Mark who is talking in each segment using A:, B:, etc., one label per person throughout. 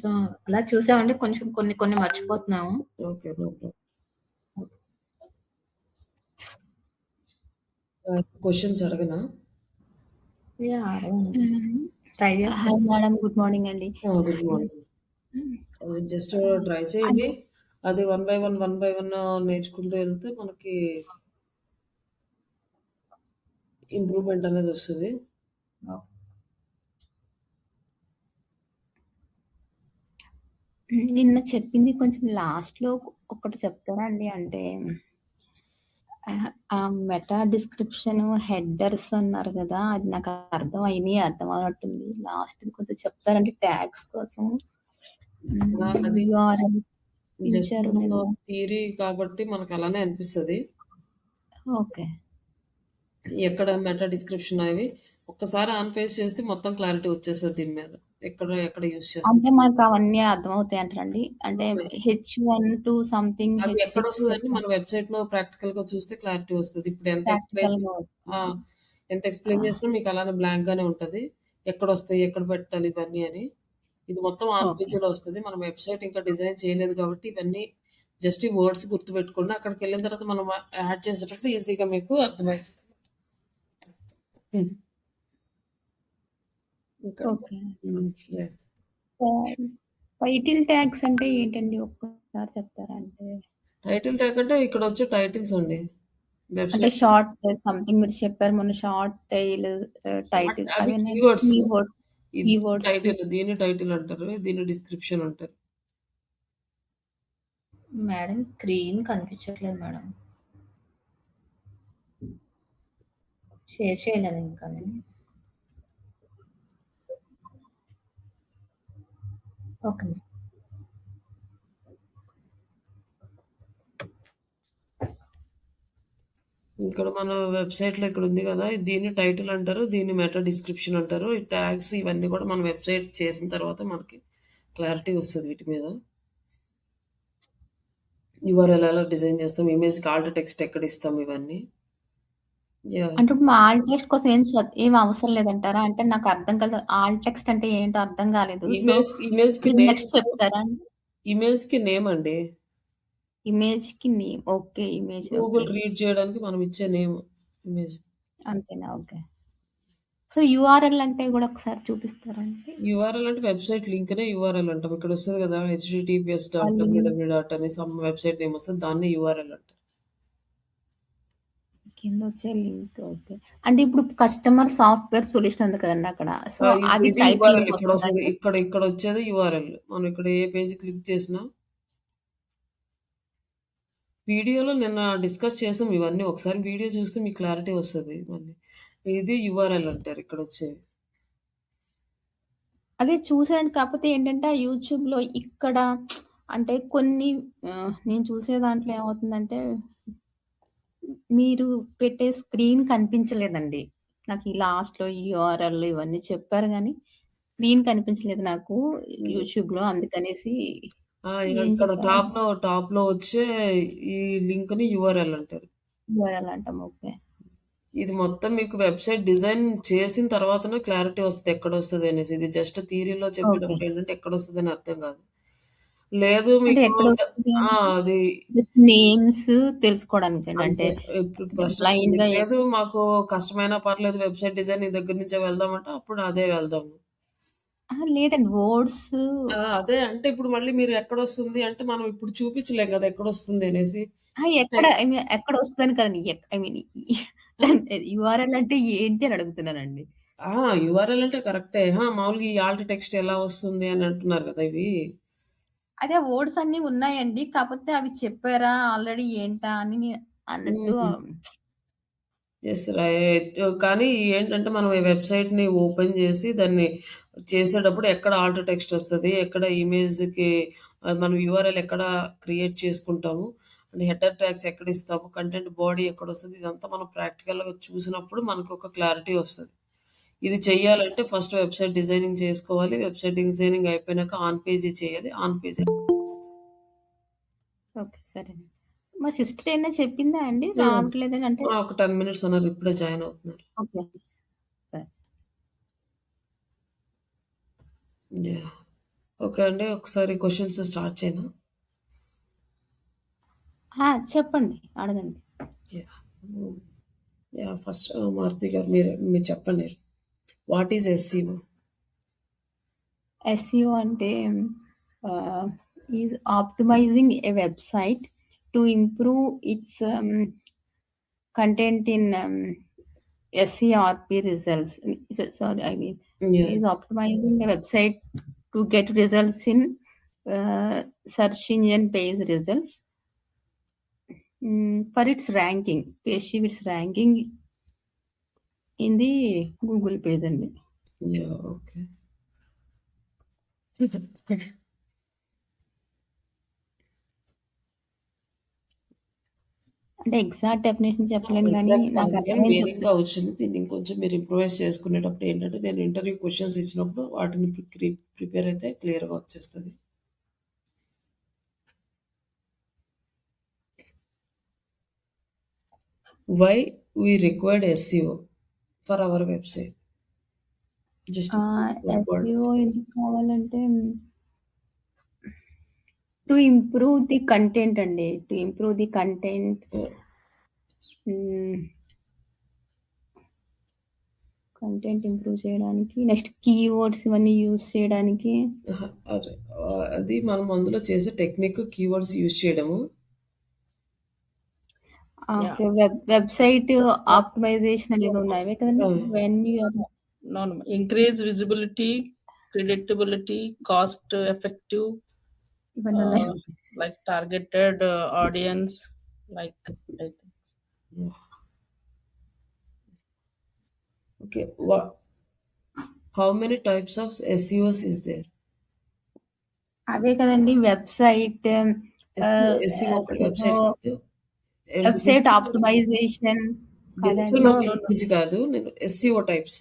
A: కొంచెం అలా చూసామండి. కొంచెం కొన్ని కొన్ని మర్చిపోతున్నాము.
B: ఓకే. No problem. క్వెషన్స్ అడగనా?
A: యాహ్! అడగండి. ట్రై
C: హాయ్
A: చేస్తాను.
C: మేడం. గుడ్ మార్నింగ్ అండి.
B: Good morning. అది జస్ట్ ట్రై
C: అంటే
B: చేయండి. అది వన్ బై వన్ నేర్చుకుంటూ వెళ్తే మనకి ఇంప్రూవ్‌మెంట్ అనేది వస్తది.
C: నిన్న చెప్పింది కొంచెం లాస్ట్‌లో ఒకటి చెప్తారా అండి? అంటే ఆ మెటా డిస్క్రిప్షన్, హెడర్స్ అన్నారు గదా! అది నాకు అర్థమైనయి. అర్థమవనట్టుంది. లాస్ట్‌ది కొంచెం చెప్తారంటే ట్యాగ్స్ కోసం.
B: అది
C: యూఆర్ఎల్
B: జస్ట్
C: ఇచ్చారు
B: మనము
C: నిన్న.
B: థియరీ కాబట్టి మనకు అలానే అనిపిస్తది.
C: ఓకే.
B: ఎక్కడ మెటా డిస్క్రిప్షన్ అవి ఒక్కసారి ఆన్ పేజ్ చేస్తే మొత్తం క్లారిటీ వచ్చేస్తది దీని మీద. ఎక్కడ యూజ్ చేస్తాం.
C: అంటే మనకు అవన్నీ అర్థమవుతాయి అంటారండి? అంటే H1 టు సంథింగ్
B: అది
C: H6
B: ఎక్కడొస్తదంటే మన వెబ్‌సైట్‌లో ప్రాక్టికల్‌గా చూస్తే క్లారిటీ వస్తది. ఇప్పుడు ఎంత ఎక్స్‌ప్లెయిన్
C: ప్రాక్టికల్‌గా
B: ఆ!
C: వస్తుంది.
B: ఎంత ఎక్స్‌ప్లెయిన్ చేసినా మీకు అలానే బ్లాంక్‌గానే ఉంటది. ఎక్కడొస్తాయి, ఎక్కడ పెట్టాలి ఇవన్నీ అని. ఇది మొత్తం ఆన్
C: ఓకే.
B: పేజ్‌లో వస్తది. మనం వెబ్‌సైట్ ఇంకా డిజైన్ చేయలేదు కాబట్టి ఇవన్నీ జస్ట్ ఈ వర్డ్స్ గుర్తుపెట్టుకోండి. అక్కడికెళ్ళిన తర్వాత మనం యాడ్ చేసేటప్పుడు ఈజీగా మీకు అర్థమైస్తది. ఇంకా
C: ఓకే.
B: యాహ్!
C: టైటిల్ ట్యాగ్స్ అంటే ఏంటండి? ఒక్కసారి చెప్తారా? అంటే
B: టైటిల్ ట్యాగ్ అంటే ఇక్కడొచ్చే టైటిల్స్ అండి.
C: అంటే
B: వెబ్‌సైట్
C: షార్ట్ సంథింగ్ మీరు చెప్పారు మొన్న షార్ట్ టైటిల్
B: అవి
C: అవేనా?
B: కీవర్డ్స్.
C: కీవర్డ్స్
B: ఇది టైటిల్.
C: కీవర్డ్స్.
B: దీన్ని టైటిల్ అంటారు. దీన్ని డిస్క్రిప్షన్ అంటారు.
A: మేడం స్క్రీన్ కనిపించట్లేదు మేడం. షేర్ చేయలేదు ఇంకా నేను. ఓకే.
B: ఇక్కడ మన వెబ్‌సైట్‌లో ఇక్కడ ఉంది గదా! దీన్ని టైటిల్ అంటారు. దీన్ని మెటా డిస్క్రిప్షన్ అంటారు. ఈ ట్యాగ్స్ ఇవన్నీ కూడా మనం వెబ్‌సైట్ చేసిన తర్వాత మనకి క్లారిటీ వస్తది వీటి మీద. యూఆర్ఎల్ ఎలా డిజైన్ చేస్తాం, ఇమేజ్‌కి ఆల్ట్ టెక్స్ట్ ఎక్కడ ఇస్తాం ఇవన్నీ. యాహ్!
C: అంటే ఇప్పుడు మా ఆల్ట్ టెక్స్ట్ కోసం ఏం అవసరం లేదంటారా? అంటే నాకు అర్థం కాలేదు. ఆల్ట్ టెక్స్ట్ అంటే ఏంటో అర్థం కాలేదు. సో,
B: ఇమేజ్‌కి
C: మీరు నెక్స్ట్
B: నేమ్స్
C: చెప్తారా అండి?
B: ఇమేజ్‌కి నేమ్ అండి.
C: ఇమేజ్‌కి name. Okay. Image. Okay.
B: Google read చేయడానికి మనం ఇచ్చే నేమ్ ఇమేజ్.
C: అంతేనా? ఓకే. సో, యూఆర్ఎల్ అంటే గూడా ఒకసారి చూపిస్తారా అండి?
B: యూఆర్ఎల్ అంటే వెబ్‌సైట్ లింక్‌నే యూఆర్ఎల్ అంటాం. ఇక్కడ వస్తది కదా! https.www. అని సమ్ వెబ్‌సైట్ నేమ్ వస్తది. దాన్ని యూఆర్ఎల్ అంటారు.
C: కిందొచ్చే లింక్. ఓకే. అంటే ఇప్పుడు కస్టమర్ సాఫ్ట్‌వేర్ సొల్యూషన్ ఉంది కదండీ అక్కడ. సో, అది
B: ఇది
C: టైటిల్
B: యూఆర్ఎల్
C: లింక్
B: ఇక్కడొస్తది.
C: వస్తదండి?
B: ఇక్కడొచ్చేది యూఆర్ఎల్. మనం ఇక్కడ ఏ పేజ్ క్లిక్ చేసినా వీడియోలో నిన్న డిస్కస్ చేసాం ఇవన్నీ. ఒకసారి వీడియో చూస్తే మీకు క్లారిటీ వస్తది మళ్ళీ. ఇది యూఆర్ఎల్ అంటారు ఇక్కడొచ్చేవి.
C: అదే చూసాను. కాకపోతే ఏంటంటే ఆ యూట్యూబ్‌లో ఇక్కడ అంటే కొన్ని నేను చూసే దాంట్లో ఏమవుతుందంటే మీరు పెట్టే స్క్రీన్ కనిపించలేదండి. నాకు ఈ లాస్ట్‌లో ఈ యూఆర్ఎల్ ఇవన్నీ చెప్పారు గానీ, స్క్రీన్ కనిపించలేదు నాకు యూట్యూబ్‌లో. అందుకనేసి
B: ఇగ
C: ఏం
B: ఇక్కడ
C: చెప్పారు?
B: టాప్‌లో వచ్చే ఈ లింక్‌ని యూఆర్ఎల్ అంటారు.
C: యూఆర్ఎల్ అంటాం. ఓకే.
B: ఇది మొత్తం మీకు వెబ్‌సైట్ డిజైన్ చేసిన తర్వాతనే క్లారిటీ వస్తది ఎక్కడొస్తది అనేసి. ఇది జస్ట్ థియరీలో
C: ఓకే.
B: చెప్పేటప్పుడు ఏంటంటే ఎక్కడొస్తదని అర్థం కాదు. లేదు
C: అంటే
B: మీకు
C: ఎక్కడొస్తది
B: ఆ!
C: అంటే
B: అది
C: జస్ట్ నేమ్స్ తెలుసుకోవడానికండి.
B: అంతే.
C: అంటే
B: ఇప్పుడు ఫస్ట్
C: బ్లైండ్‌గా
B: లేదు మాకు కష్టమైనా పర్లేదు వెబ్‌సైట్ డిజైన్ నీ దగ్గర నుంచే వెళ్దామంటే అప్పుడు అదే వెళ్దాము.
C: అహా! లేదండి. వర్డ్స్
B: అదే అంటే ఇప్పుడు మళ్ళీ మీరు ఎక్కడొస్తుంది అంటే మనం ఇప్పుడు చూపించలేం కదా! ఎక్కడొస్తుంది అనేసి.
C: అహా! ఎక్కడ ఐ మీన్ ఎక్కడొస్తదని కాదండి. ఐ మీన్ యూఆర్ఎల్ అంటే ఏంటి అని అడుగుతున్నానండి.
B: యూఆర్ఎల్ అంటే కరెక్టే. మామూలుగా ఈ ఆల్ట్ టెక్స్ట్ ఎలా వస్తుంది అని అంటున్నారు కదా! ఇవి.
C: అదే వర్డ్స్ అన్నీ ఉన్నాయండి. కాపోతే అవి చెప్పారా ఆల్రెడీ ఏంటా అని అన్నట్టు
B: హ్మ్. యెస్. కానీ ఏంటంటే మనం ఈ వెబ్‌సైట్‌ని ఓపెన్ చేసి దాన్ని చేసేటప్పుడు ఎక్కడ ఆల్ట్ టెక్స్ట్ వస్తది, ఎక్కడ ఇమేజ్‌కి మనం యూఆర్ఎల్ ఎక్కడ క్రియేట్ చేసుకుంటాము, అండ్ హెడర్ ట్యాగ్స్ ఎక్కడిస్తాము, కంటెంట్ బాడీ ఎక్కడొస్తది, ఇదంతా మనం ప్రాక్టికల్‌గా చూసినప్పుడు మనకొక క్లారిటీ వస్తది. ఇది చెయ్యాలంటే ఫస్ట్ వెబ్‌సైట్ డిజైనింగ్ చేసుకోవాలి. వెబ్‌సైట్ డిజైనింగ్ అయిపోయినాక ఆన్ పేజీ చేయాలి. On page
C: okay. సరేనండి. మా సిస్టర్ ఏమైనా చెప్పిందా అండి?
B: హ్మ్.
C: రావట్లేదని అంటే
B: ఒక 10 మినిట్స్ అన్నారు. ఇప్పుడే జాయిన్ అవుతున్నారు.
C: ఓకే. సరే.
B: యాహ్! ఓకే అండి. ఒకసారి క్వెషన్స్ స్టార్ట్ చేయనా?
C: చెప్పండి. అడగండి.
B: యాహ్! హ్మ్. యాహ్! ఫస్ట్ మారుతి గారు మీరు చెప్పండి. What is SCO?
C: SEO అంటే is optimising A website to improve it's content in SERP results. Sorry, I mean,
B: yeah!
C: is optimizing a website to get results in search engine page results for its ranking, to achieve its ranking in the Google page అండి.
B: Yeah! Okay.
C: అంటే exact definition చెప్పలేను గానీ
B: exact
C: నాకు
B: కాదు.
C: అర్థమైంది
B: మీనింగ్‌గా
C: చెప్తాను.
B: వచ్చింది. దీన్ని ఇంకొంచెం మీరు ఇంప్రూవైజ్ చేసుకునేటప్పుడు ఏంటంటే, నేను ఇంటర్వ్యూ క్వెషన్స్ ఇచ్చినప్పుడు వాటిని ప్రిపేర్ అయితే క్లియర్‌గా వచ్చేస్తది. Why we required SEO for our website? Just one word.
C: SEO ఎందుకు కావాలంటే టు ఇంప్రూవ్ ది కంటెంట్ అండి. To improve the content content improve చేయడానికి, నెక్స్ట్ కీవర్డ్స్ ఇవన్నీ యూజ్ చేయడానికి.
B: అహా! అది మనం అందులో చేసే టెక్నిక్ కీవర్డ్స్ యూజ్ చేయడము.
A: Yeah.
C: ఓకే. వెబ్‌సైట్ ఆప్టిమైజేషన్ అనేది ఉన్నాయి. అవే కదండీ! When you are
A: No. Increase visibility, predictability, cost effective,
C: ఇవన్నీ ఉన్నాయి.
A: like targeted audience, like I think.
B: Okay. How many types of SEOs is there?
C: అవే కదండీ! వెబ్‌సైట్
B: ఎస్‌సిఓ వెబ్‌సైట్ కాదు.
C: వెబ్‌సైట్ ఆప్టిమైజేషన్
B: డిజిటల్
C: కాదండి.
B: మార్కెటింగ్ గురించి కాదు. నేను SEO types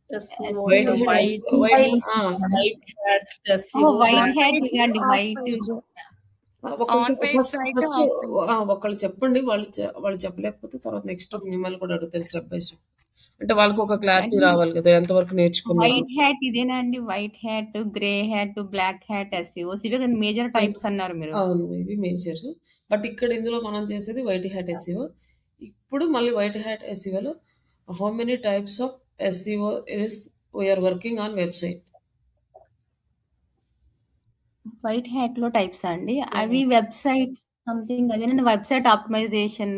A: SEO,
B: white
A: the
B: hat
A: white hat SEO,
C: white
A: black
C: hat
D: Site
C: ఇవ్వండి.
D: off
C: white
D: page.
B: ఒకళ్ళు
D: On page site
B: first
D: off page.
B: ఒకళ్ళు చెప్పండి. వాళ్ళు చెప్పలేకపోతే తర్వాత నెక్స్ట్ మిమ్మల్ని కూడా అడుగుతారు స్టెప్ బై స్టెప్. అంటే వాళ్ళకి ఒక క్లారిటీ రావాలి కదా! ఎంతవరకు నేర్చుకున్నారు.
C: వైట్ హ్యాట్ ఇదేనా అండి? White hat, grey hat, black hat SEOs ఇవే కదా మేజర్ టైప్స్ అన్నారు మీరు.
B: అవును. ఇవి మేజర్. బట్ ఇక్కడ ఇందులో మనం చేసేది వైట్ హ్యాట్ ఎస్‌సిఓ. ఇప్పుడు మళ్ళీ వైట్ హ్యాట్ ఎస్‌సిఓలో how many types of SEO we are working on website?
C: White హ్యాట్‌లో టైప్సా అండి? అవి వెబ్‌సైట్ సంథింగ్ అవేనండి. వెబ్‌సైట్ ఆప్టిమైజేషన్,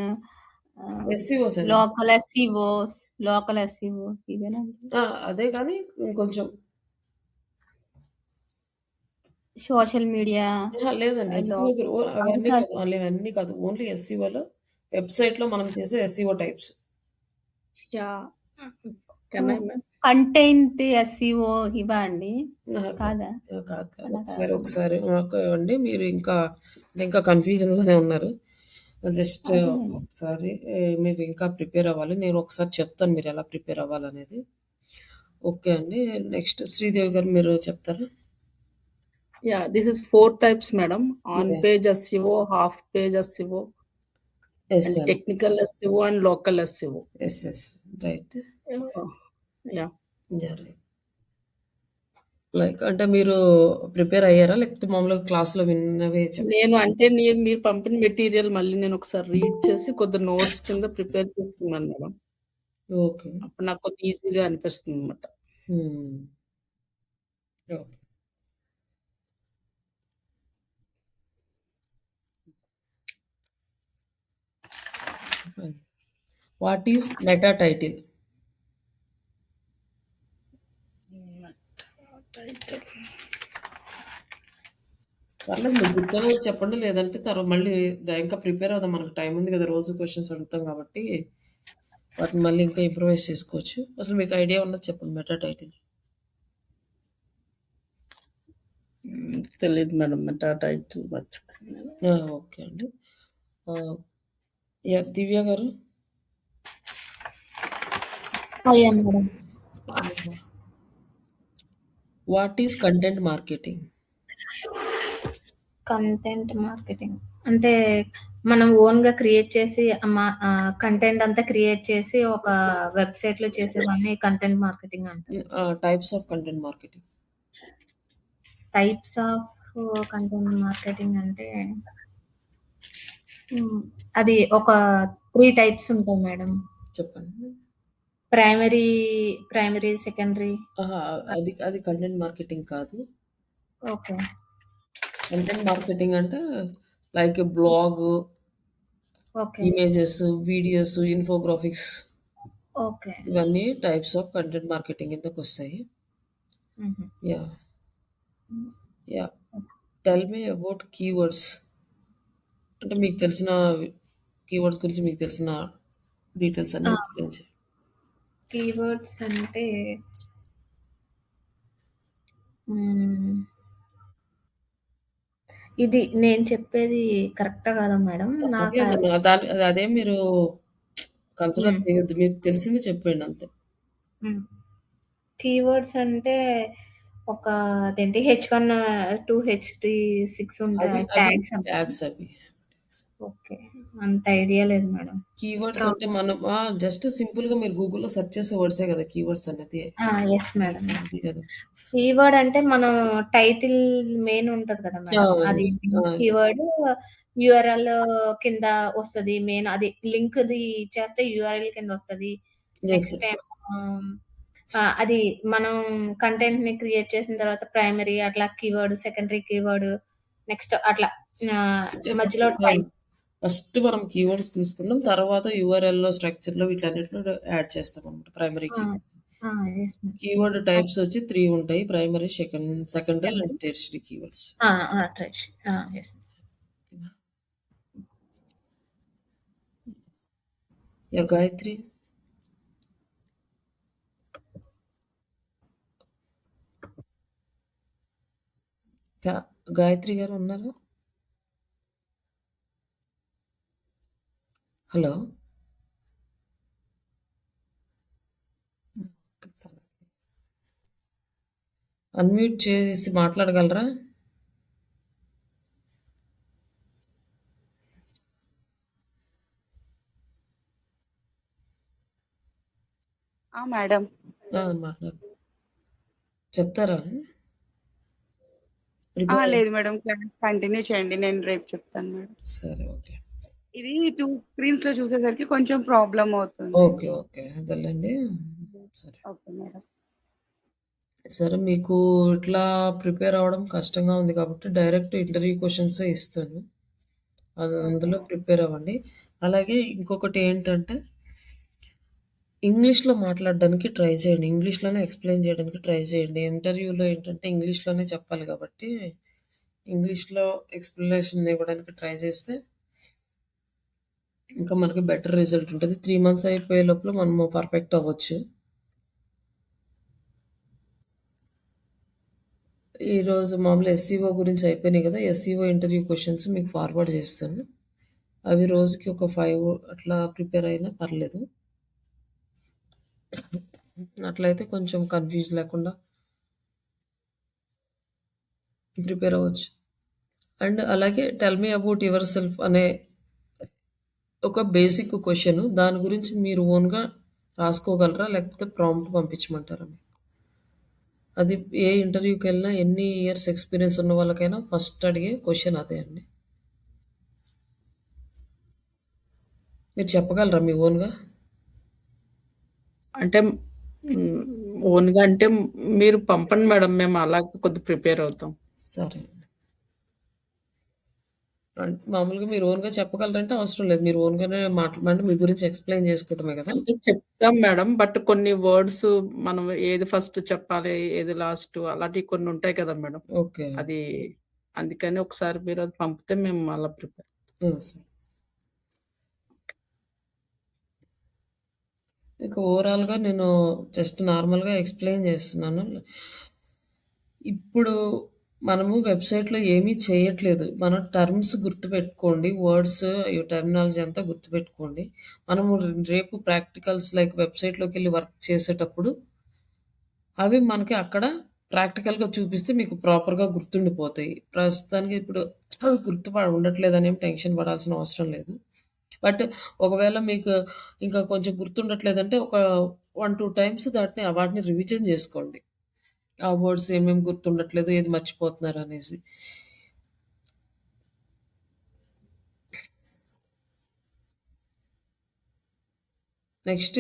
B: ఎస్‌సిఓస్ అండి.
C: లోకల్ ఎస్‌సిఓ ఇవేనండి.
B: అదే కానీ ఇంకొంచెం
C: సోషల్ మీడియా
B: లేదండి. ఎస్‌సిఓ అవన్నీ కాదు. అవన్నీ కాదు. ఓన్లీ ఎస్‌సిఓలో వెబ్‌సైట్‌లో మనం చేసే SCO types.
A: Yeah. Can I?
C: Content SCO ఇవా అండి? కాదా?
B: కాదు. ఒకసారి నాకు ఇవ్వండి. మీరు ఇంకా కన్‌ఫ్యూజన్‌లోనే ఉన్నారు. జస్ట్ ఒకసారి మీరు ఇంకా ప్రిపేర్ అవ్వాలి. నేను ఒకసారి చెప్తాను మీరు ఎలా ప్రిపేర్ అవ్వాలనేది. ఓకే అండి. నెక్స్ట్ శ్రీదేవి గారు మీరు చెప్తారా?
A: Yeah, this is 4 types, madam. On
B: Yeah.
A: page SEO, half page SEO,
B: Yes,
A: and
B: sir.
A: technical SEO and local SEO.
B: Yes. Right.
A: Yeah.
B: Right. Like అంటే మీరు ప్రిపేర్ అయ్యారా? లేకపోతే మామూలుగా క్లాస్‌లో విన్నవే
A: మీరు పంపిన మెటీరియల్ మళ్ళీ నేను ఒకసారి రీడ్ చేసి కొద్ది నోట్స్ కింద ప్రిపేర్ చేసుకున్నాను మేడం.
B: ఓకే.
A: అప్పుడు నాకు కొద్దిగా ఈజీగా అనిపిస్తుందన్నమాట.
B: Okay. What is meta title? పర్లేదు మీకు గుర్తున్నది చెప్పండి. లేదంటే తర్వాత మళ్ళీ ఇంకా ప్రిపేర్ అవుదాం. మనకు టైం ఉంది కదా! రోజు క్వెషన్స్ అడుగుతాం కాబట్టి వాటిని మళ్ళీ ఇంకా ఇంప్రూవైజ్ చేసుకోవచ్చు. అసలు మీకు ఐడియా ఉన్నది చెప్పండి మెటా టైటిల్.
A: తెలీదు మేడం మెటా టైటిల్ మర్చిపోయాను.
B: ఓకే అండి. దివ్య గారు?
A: Madam.
B: What is content marketing?
A: Content marketing అంటే మనం ఓన్‌గా క్రియేట్ చేసి కంటెంట్ అంతా క్రియేట్ చేసి ఒక వెబ్‌సైట్‌లో చేసేదాన్ని కంటెంట్ మార్కెటింగ్ అంటారు.
B: Types of content marketing.
A: Types of content marketing అంటే హ్మ్. అది ఒక 3 టైప్స్ ఉంటాయి మేడం.
B: చెప్పండి.
A: Primary, secondary.
B: ఆహా! అది కంటెంట్ మార్కెటింగ్ కాదు.
A: ఓకే.
B: కంటెంట్ మార్కెటింగ్ అంటే like blog,
A: okay.
B: Images, videos, infographics
A: okay.
B: ఇవన్నీ టైప్స్ ఆఫ్ కంటెంట్ మార్కెటింగ్ కిందకొస్తాయి.
A: హుహు.
B: యాహ్!
A: హ్మ్.
B: Yeah!
A: Okay.
B: Tell me about keywords. అంటే మీకు తెలిసిన కీవర్డ్స్ గురించి మీకు తెలిసిన డీటెయిల్స్ అన్నీ
A: ఆ!
B: ఎక్స్‌ప్లెయిన్ చేయండి.
A: కీవర్డ్స్ అంటే హ్మ్. ఇది నేను చెప్పేది కరెక్టా కాదా మేడం?
B: పర్లేదమ్మా. అదేం మీరు కన్సిడర్
A: హ్మ్.
B: చేయొద్దు. మీకు తెలిసింది చెప్పండి అంతే.
A: హ్మ్. కీవర్డ్స్ అంటే ఒక అదేంటి H1 టు HT6
B: అవి
A: ఉంటాయి
B: అవి
A: ట్యాగ్స్ అవి.
B: ట్యాగ్స్ అవి.
A: ఓకే. అంత ఐడియా లేదు మేడం.
B: కీవర్డ్స్
A: ఫ్రమ్
B: అంటే మనం జస్ట్ సింపుల్‌గా మీరు గూగుల్‌లో సెర్చ్ చేసే వర్డ్సే కదా! కీవర్డ్స్ అనేది.
A: Yes madam.
B: అది కదా!
A: కీవర్డ్ అంటే మనం టైటిల్ మెయిన్ ఉంటది కదా
B: ఆ!
A: మేడం. అది
B: యెస్. ఆ!
A: కీవర్డ్ యూఆర్ఎల్ కింద వస్తది. మెయిన్ అది లింక్‌ది చేస్తే యూఆర్ఎల్ కింద వస్తది.
B: యెస్.
A: నెక్స్ట్ ఏమో అది మనం కంటెంట్‌ని క్రియేట్ చేసిన తర్వాత ప్రైమరీ అట్లా కీవర్డ్, సెకండరీ కీవర్డ్ నెక్స్ట్ అట్లా
B: అంటే
A: మధ్యలో టైప్.
B: ఫస్ట్ మనం కీవర్డ్స్ తీసుకుంటాం. తర్వాత యూఆర్ఎల్‌లో, స్ట్రక్చర్‌లో వీటన్నిటిలో యాడ్ చేస్తామన్నమాట primary
A: ah!
B: Key.
A: Ah! Yes ma'am.
B: Keyword
A: okay.
B: Types వచ్చి 3 ఉంటాయి. Primary, secondary and
A: secondary.
B: Tertiary keywords.
A: ట్రెష్. Yes.
B: Yeah! Gayatri. Yeah! Gayatri గారు ఉన్నారా? హలో! అన్‌మ్యూట్ చేసి మాట్లాడగలరా?
D: మేడం.
B: మాట్లాడు. చెప్తారా? ప్రిపేర్
D: లేదు మేడం. కంటిన్యూ చేయండి. నేను రేపు చెప్తాను మేడం.
B: సరే. ఓకే.
D: ఇది 2 స్క్రీన్స్‌లో చూసేసరికి కొంచెం ప్రాబ్లమ్ అవుతుంది.
B: ఓకే. ఓకే. అదేలెండి. సరే.
D: Okay madam.
B: సరే మీకు ఇట్లా ప్రిపేర్ అవ్వడం కష్టంగా ఉంది కాబట్టి డైరెక్ట్ ఇంటర్వ్యూ క్వెషన్సే ఇస్తాను.
D: ఓకే
B: అందులో
D: మేడం.
B: ప్రిపేర్ అవ్వండి. అలాగే ఇంకొకటి ఏంటంటే ఇంగ్లీష్‌లో మాట్లాడడానికి ట్రై చేయండి. ఇంగ్లీష్‌లోనే ఎక్స్‌ప్లెయిన్ చేయడానికి ట్రై చేయండి. ఇంటర్వ్యూలో ఏంటంటే ఇంగ్లీష్‌లోనే చెప్పాలి కాబట్టి ఇంగ్లీష్‌లో ఎక్స్‌ప్లనేషన్ ఇవ్వడానికి ట్రై చేస్తే ఇంకా మనకి బెటర్ రిజల్ట్ ఉంటది. 3 మంత్స్ అయిపోయే లోపల మనము పర్ఫెక్ట్ అవ్వచ్చు. ఈరోజు మామూలు ఎస్‌సీఓ గురించి అయిపోయినాయి కదా! ఎస్‌సీఓ ఇంటర్వ్యూ క్వెషన్స్ మీకు ఫార్వర్డ్ చేస్తాను. అవి రోజుకి ఒక 5 అట్లా ప్రిపేర్ అయినా పర్లేదు. అట్లయితే కొంచెం కన్‌ఫ్యూజ్ లేకుండా ప్రిపేర్ అవ్వచ్చు. అండ్ అలాగే tell me about your self అనే ఒక బేసిక్ క్వెషన్. దాని గురించి మీరు ఓన్‌గా రాసుకోగలరా? లేకపోతే ప్రాంప్ట్ పంపించమంటారా మీకు? అది ఏ ఇంటర్వ్యూకెళ్ళినా ఎన్ని ఇయర్స్ ఎక్స్‌పీరియన్స్ ఉన్న వాళ్ళకైనా ఫస్ట్ అడిగే క్వెషన్ అదే అండి. మీరు చెప్పగలరా మీ ఓన్‌గా?
E: అంటే ఓన్‌గా అంటే మీరు పంపండి మేడం. మేము అలాగే కొద్దిగా ప్రిపేర్ అవుతాం.
B: సరే. మామూలుగా మీరు ఓన్‌గా చెప్పగలరంటే అవసరం లేదు. మీరు ఓన్‌గానే మాట్లాడండి. మీ గురించి ఎక్స్‌ప్లెయిన్ చేసుకోవటమే కదా!
E: అంటే చెప్తాం మేడం. బట్ కొన్ని వర్డ్స్ మనం ఏది ఫస్ట్ చెప్పాలి, ఏది లాస్ట్ అలాంటివి కొన్ని ఉంటాయి కదా మేడం.
B: ఓకే.
E: అది అందుకని ఒకసారి మీరు అది పంపితే మేము మళ్ళా ప్రిపేర్.
B: సరే. ఇక ఓవరాల్‌గా నేను జస్ట్ నార్మల్‌గా ఎక్స్‌ప్లెయిన్ చేస్తున్నాను. ఇప్పుడు మనము వెబ్‌సైట్‌లో ఏమీ చేయట్లేదు. మన టర్మ్స్ గుర్తుపెట్టుకోండి. వర్డ్స్ ఈ టెర్మినాలజీ అంతా గుర్తుపెట్టుకోండి. మనము రేపు ప్రాక్టికల్స్ లైక్ వెబ్‌సైట్‌లోకెళ్ళి వర్క్ చేసేటప్పుడు అవి మనకి అక్కడ ప్రాక్టికల్‌గా చూపిస్తే మీకు ప్రాపర్‌గా గుర్తుండిపోతాయి. ప్రస్తుతానికి ఇప్పుడు అవి ఉండట్లేదనేం టెన్షన్ పడాల్సిన అవసరం లేదు. బట్ ఒకవేళ మీకు ఇంకా కొంచెం గుర్తుండట్లేదంటే ఒక 1, 2 టైమ్స్ వాటిని రివిజన్ జేసుకోండి. ఆ వర్డ్స్ ఏమేమి గుర్తుండట్లేదు, ఏది మర్చిపోతున్నారు అనేసి. నెక్స్ట్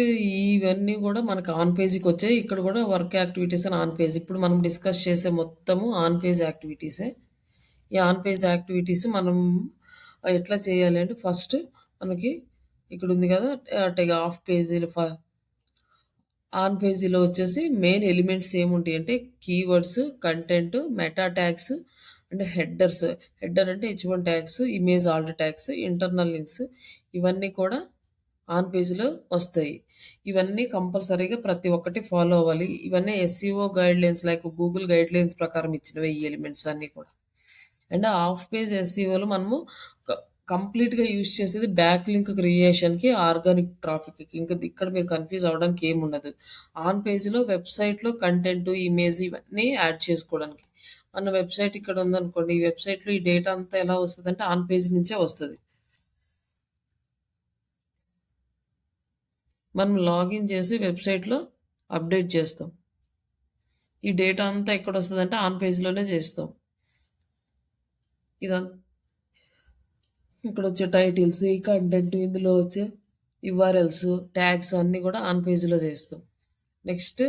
B: ఇవన్నీ గూడా మనకు ఆన్ పేజీకొచ్చాయి. ఇక్కడ గూడా వర్క్ యాక్టివిటీస్ అని ఆన్ పేజ్. ఇప్పుడు మనం డిస్కస్ చేసే మొత్తము ఆన్ పేజ్ యాక్టివిటీసే. ఈ ఆన్ పేజ్ యాక్టివిటీస్ మనం ఎట్లా చేయాలి అంటే ఫస్ట్ మనకి ఇక్కడుంది గదా! హాఫ్ పేజీలు ఆన్ పేజీలో వచ్చేసి మెయిన్ ఎలిమెంట్స్ ఏముంటాయంటే keywords, content, meta tags and headers. Header అంటే H1 tags, image alt tags, internal links ఇవన్నీ కూడా ఆన్ పేజ్‌లో వస్తాయి. ఇవన్నీ కంపల్సరీగా ప్రతి ఒక్కటి ఫాలో అవ్వాలి. ఇవన్నీ SCO guidelines like Google guidelines ప్రకారం ఇచ్చినవే ఈ ఎలిమెంట్స్ అన్నీ కూడా. అండ్ హాఫ్ పేజ్ ఎస్‌సిఓలో మనము కంప్లీట్‌గా యూజ్ చేసేది బ్యాక్ లింక్ క్రియేషన్‌కి, ఆర్గానిక్ ట్రాఫిక్‌కి. ఇక్కడ మీరు కన్‌ఫ్యూజ్ అవ్వడానికి ఏముండదు. ఆన్ పేజ్‌లో వెబ్‌సైట్‌లో కంటెంట్, ఇమేజ్ ఇవన్నీ యాడ్ చేసుకోవడానికి. మన వెబ్‌సైట్ ఇక్కడ ఉందనుకోండి. ఈ వెబ్‌సైట్‌లో ఈ డేటా అంతా ఎలా వస్తదంటే ఆన్ పేజ్ నుంచే వస్తది. మనం లాగిన్ చేసి వెబ్‌సైట్‌లో అప్డేట్ చేస్తాం. ఈ డేటా అంతా ఎక్కడొస్తదంటే ఆన్ పేజ్‌లోనే చేస్తాం. ఇక్కడొచ్చే టైటిల్స్, ఈ కంటెంట్, ఇందులో వచ్చే యూఆర్ఎల్స్, ట్యాగ్స్ అన్నీ కూడా ఆన్ పేజ్‌లో చేస్తాం. నెక్స్ట్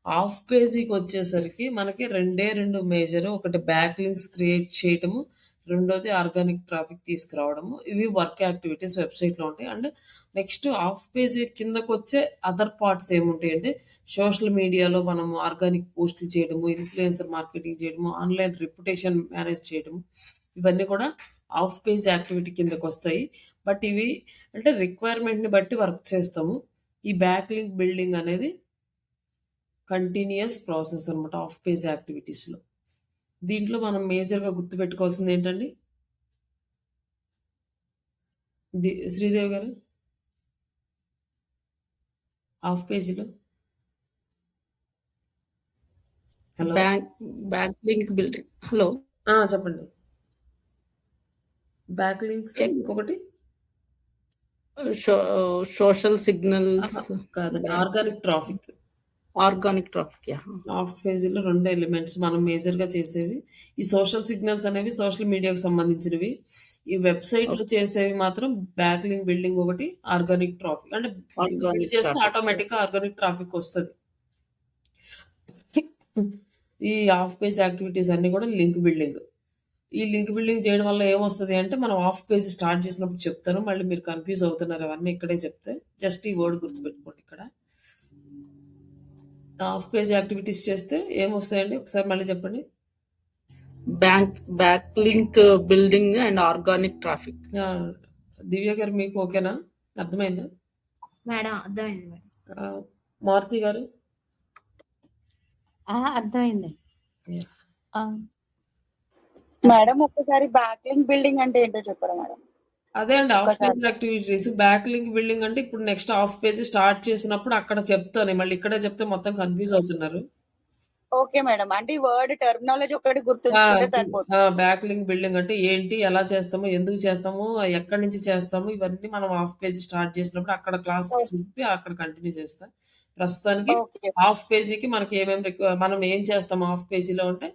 B: ఆఫ్ పేజీకొచ్చేసరికి మనకి 2 మేజర్. ఒకటి బ్యాక్ లింక్స్ క్రియేట్ చేయటము, రెండోది ఆర్గానిక్ ట్రాఫిక్ తీసుకురావడము. ఇవి వర్క్ యాక్టివిటీస్ వెబ్‌సైట్‌లో ఉంటాయి. అండ్ నెక్స్ట్ ఆఫ్ పేజీ కిందకొచ్చే అదర్ పార్ట్స్ ఏముంటాయంటే సోషల్ మీడియాలో మనము ఆర్గానిక్ పోస్టులు చేయడము, ఇన్‌ఫ్లుయెన్సర్ మార్కెటింగ్ చేయడము, ఆన్‌లైన్ రెప్యుటేషన్ మేనేజ్ చేయడము ఇవన్నీ కూడా ఆఫ్ పేజ్ యాక్టివిటీ కిందకొస్తాయి. బట్ ఇవి అంటే రిక్వైర్మెంట్‌ని బట్టి వర్క్ చేస్తాము. ఈ బ్యాక్ లింక్ బిల్డింగ్ అనేది కంటిన్యూయస్ ప్రాసెస్ అనమాట ఆఫ్ పేజ్ యాక్టివిటీస్‌లో. దీంట్లో మనం మేజర్‌గా గుర్తుపెట్టుకోవాల్సింది ఏంటండి? శ్రీదేవి గారు? ఆఫ్ పేజ్‌లో? Hello!
E: Back link building. Hello!
B: చెప్పండి. బ్యాక్ లింక్స్ ఇంకొకటి?
E: సోషల్ సిగ్నల్స్
B: కాదండి. Organic traffic.
E: Organic traffic. Yeah!
B: Of పేజ్‌లో 2 ఎలిమెంట్స్ మనం మేజర్‌గా చేసేవి. ఈ సోషల్ సిగ్నల్స్ అనేవి సోషల్ మీడియాకి సంబంధించినవి. ఈ వెబ్‌సైట్‌లో చేసేవి మాత్రం బ్యాక్ లింక్ బిల్డింగ్ ఒకటి, ఆర్గానిక్ ట్రాఫిక్. అంటే బిల్డ్
E: ఆర్గానిక్
B: చేస్తే
E: ట్రాఫిక్.
B: ఆటోమేటిక్‌గా ఆర్గానిక్ ట్రాఫిక్ వస్తది. ఈ ఆఫ్ పేజ్ యాక్టివిటీస్ అన్నీ కూడా లింక్ బిల్డింగ్. ఈ లింక్ బిల్డింగ్ చేయడం వల్ల ఏమొస్తది అంటే మనం ఆఫ్ పేజ్ స్టార్ట్ చేసినప్పుడు చెప్తాను. మళ్ళీ మీరు కన్‌ఫ్యూజ్ అవుతున్నారు అవన్నీ ఇక్కడే చెప్తే. జస్ట్ ఈ వర్డ్ గుర్తుపెట్టుకోండి ఇక్కడ. ఆఫ్ పేజ్ యాక్టివిటీస్ చేస్తే ఏమొస్తాయండి? ఒకసారి మళ్ళీ చెప్పండి.
E: Back link building and organic traffic.
B: Divya గారు మీకు ఓకేనా? అర్థమైందా?
A: మేడం అర్థమైంది మేడం.
B: మారుతి గారు?
C: అర్థమైంది.
B: యాహ్!
D: మేడం ఒక్కసారి బ్యాక్ లింక్ బిల్డింగ్ అంటే ఏంటో చెప్పరా మేడం?
B: అదే అండి of page activities. Back link building అంటే ఇప్పుడు నెక్స్ట్ ఆఫ్ పేజ్ స్టార్ట్ చేసినప్పుడు అక్కడ చెప్తాను. మళ్ళీ ఇక్కడే చెప్తే మొత్తం కన్‌ఫ్యూజ్ అవుతున్నారు.
D: Okay madam. అంటే ఈ వర్డ్ టెర్మినాలజీ ఒకటి గుర్తుంచుకుంటే సరిపోతుంది.
B: బ్యాక్ లింక్ బిల్డింగ్ అంటే ఏంటి? ఎలా చేస్తాము? ఎందుకు చేస్తాము? ఎక్కడి నుంచి చేస్తాము? ఇవన్నీ మనం ఆఫ్ పేజ్ స్టార్ట్ చేసినప్పుడు అక్కడ క్లాస్ చెప్పి అక్కడ కంటిన్యూ చేస్తా. ప్రస్తుతానికి
D: ఓకే.
B: ఆఫ్ పేజీకి మనకి ఏమేమి మనం ఏం చేస్తాం ఆఫ్ పేజీలో అంటే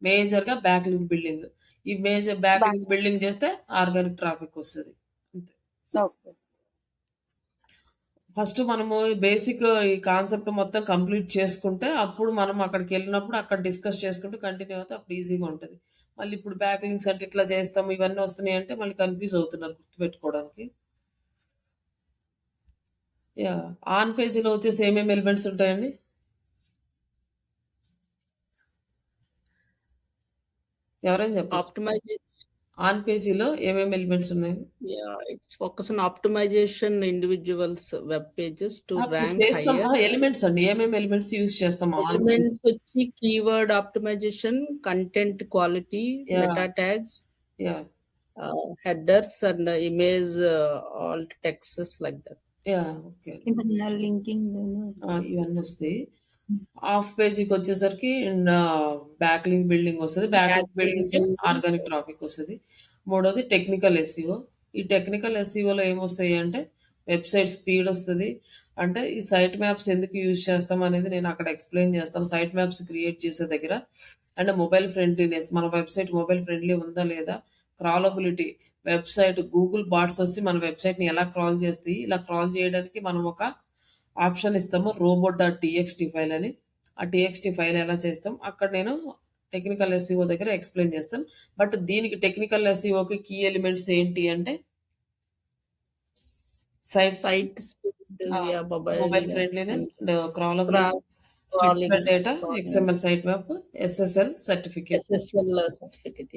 B: మేజర్‌గా బ్యాక్ లింక్ బిల్డింగ్. ఈ బ్యాక్ లింక్ బిల్డింగ్ చేస్తే ఆర్గానిక్ ట్రాఫిక్ వస్తది. అంతే.
D: ఓకే.
B: ఫస్ట్ మనము బేసిక్ ఈ కాన్సెప్ట్ మొత్తం కంప్లీట్ చేసుకుంటే అప్పుడు మనం అక్కడికెళ్ళినప్పుడు అక్కడ డిస్కస్ చేసుకుంటూ కంటిన్యూ అవుతే అప్పుడు ఈజీగా ఉంటది. మళ్ళీ ఇప్పుడు బ్యాక్ లింక్స్ అంటే ఇట్లా చేస్తాము ఇవన్నీ వస్తున్నాయి అంటే మళ్ళీ కన్‌ఫ్యూజ్ అవుతున్నారు గుర్తుపెట్టుకోవడానికి. యాహ్! ఆన్ పేజీలో వచ్చేసి ఏమేమి ఎలిమెంట్స్ ఉంటాయండి? ఎవరైనా చెప్పొచ్చు.
E: ఆప్టిమైజేషన్.
B: ఆన్ పేజీలో ఏమేమి ఎలిమెంట్స్ ఉన్నాయి?
E: It's focus on optimization individuals web pages to rank
B: చేస్తాం.
E: హైయర్.
B: ఎలిమెంట్స్ అండి. ఏమేమి ఎలిమెంట్స్ యూజ్ చేస్తాం ఆన్ పేజ్?
E: ఎలిమెంట్స్ వచ్చి keyword optimization, content quality, meta tags,
B: yeah!
E: Headers and image alt texts like that.
B: Yeah! Okay.
C: Internal linking.
B: ఇవన్నీ వస్తాయి. Off పేజీకి వచ్చేసరికి back link building వస్తది. బ్యాక్ లింక్ బిల్డింగ్ నుంచి ఆర్గానిక్ ట్రాఫిక్ వస్తది. మూడోది టెక్నికల్ ఎస్‌సిఓ. ఈ టెక్నికల్ ఎస్‌సిఓలో ఏమొస్తాయి అంటే వెబ్‌సైట్ స్పీడ్ వస్తది. అంటే ఈ సైట్ మ్యాప్స్ ఎందుకు యూజ్ చేస్తాం అనేది నేను అక్కడ ఎక్స్‌ప్లెయిన్ చేస్తాను. సైట్ మ్యాప్స్ క్రియేట్ చేసే దగ్గర. అండ్ మొబైల్ ఫ్రెండ్లీనెస్, మన వెబ్‌సైట్ మొబైల్ ఫ్రెండ్లీ ఉందా లేదా? క్రాలబిలిటీ, వెబ్‌సైట్ గూగుల్ బాట్స్ వచ్చి మన వెబ్‌సైట్‌ని ఎలా క్రాల్ చేస్తాయి? ఇలా క్రాల్ చేయడానికి మనం ఒక ఆప్షన్ ఇస్తాము, robot.txt ఫైల్ అని. ఆ టీఎక్స్టీ ఫైల్ ఎలా చేస్తాం అక్కడ నేను టెక్నికల్ ఎస్ఈఓ దగ్గర ఎక్స్‌ప్లెయిన్ చేస్తాను. బట్ దీనికి టెక్నికల్ ఎస్ఈఓకి కీ ఎలిమెంట్స్ ఏంటి అంటే site
E: site speed,
B: mobile
E: mobile
B: friendliness, crawlability, structured
E: crawling,
B: data, XML site map, SSL certificate.
E: SSL certificate.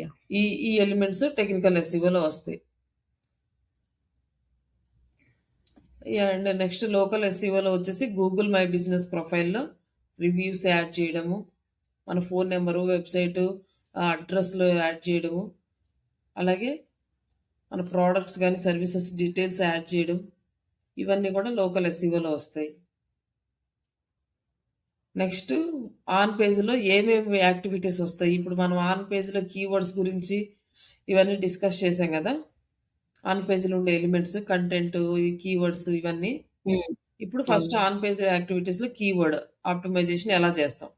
B: ఈ ఎలిమెంట్స్ టెక్నికల్ ఎస్ఈఓలో వస్తాయి. అండ్ నెక్స్ట్ లోకల్ ఎస్ఈఓలో వచ్చేసి గూగుల్ మై బిజినెస్ ప్రొఫైల్‌లో రివ్యూస్ యాడ్ చేయడము, మన ఫోన్ నెంబరు, వెబ్‌సైటు, అడ్రస్‌లు యాడ్ చేయడము, అలాగే మన ప్రొడక్ట్స్ గానీ, సర్వీసెస్ డీటెయిల్స్ యాడ్ చేయడం, ఇవన్నీ కూడా లోకల్ ఎస్ఈఓలో వస్తాయి. నెక్స్ట్ ఆన్ పేజ్‌లో ఏమేమి యాక్టివిటీస్ వస్తాయి? ఇప్పుడు మనం ఆన్ పేజ్‌లో కీవర్డ్స్ గురించి ఇవన్నీ డిస్కస్ చేసాం గదా! ఆన్ పేజ్‌లో ఉండే ఎలిమెంట్స్, కంటెంటు, ఈ కీవర్డ్స్ ఇవన్నీ. ఇప్పుడు ఫస్ట్
E: అవును.
B: ఆన్ పేజ్ యాక్టివిటీస్‌లో కీవర్డ్ ఆప్టిమైజేషన్ ఎలా చేస్తాం?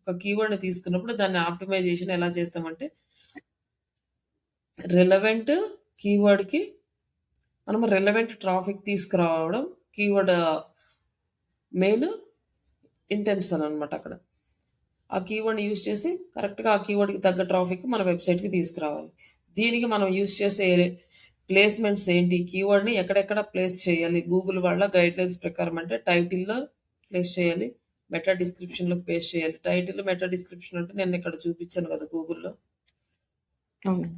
B: ఒక కీవర్డ్‌ని తీసుకున్నప్పుడు దాన్ని ఆప్టిమైజేషన్ ఎలా చేస్తామంటే రిలవెంట్ కీవర్డ్‌కి మనం రిలవెంట్ ట్రాఫిక్ తీసుకురావడం కీవర్డ్ మెయిన్ ఇంటెన్షన్ అనమాట అక్కడ. ఆ కీవర్డ్‌ని యూజ్ చేసి కరెక్ట్‌గా ఆ కీవర్డ్‌కి తగ్గ ట్రాఫిక్ మన వెబ్‌సైట్‌కి తీసుకురావాలి. దీనికి మనం యూజ్ చేసే ప్లేస్‌మెంట్స్ ఏంటి? కీవర్డ్‌ని ఎక్కడెక్కడ ప్లేస్ చేయాలి? గూగుల్ వాళ్ళ గైడ్‌లైన్స్ ప్రకారం అంటే టైటిల్‌లో ప్లేస్ చేయాలి. మెటా డిస్క్రిప్షన్‌లో పేస్ట్ చేయాలి. టైటిల్, మెటా డిస్క్రిప్షన్ అంటే నేను ఇక్కడ చూపించాను కదా గూగుల్‌లో.
E: అవును.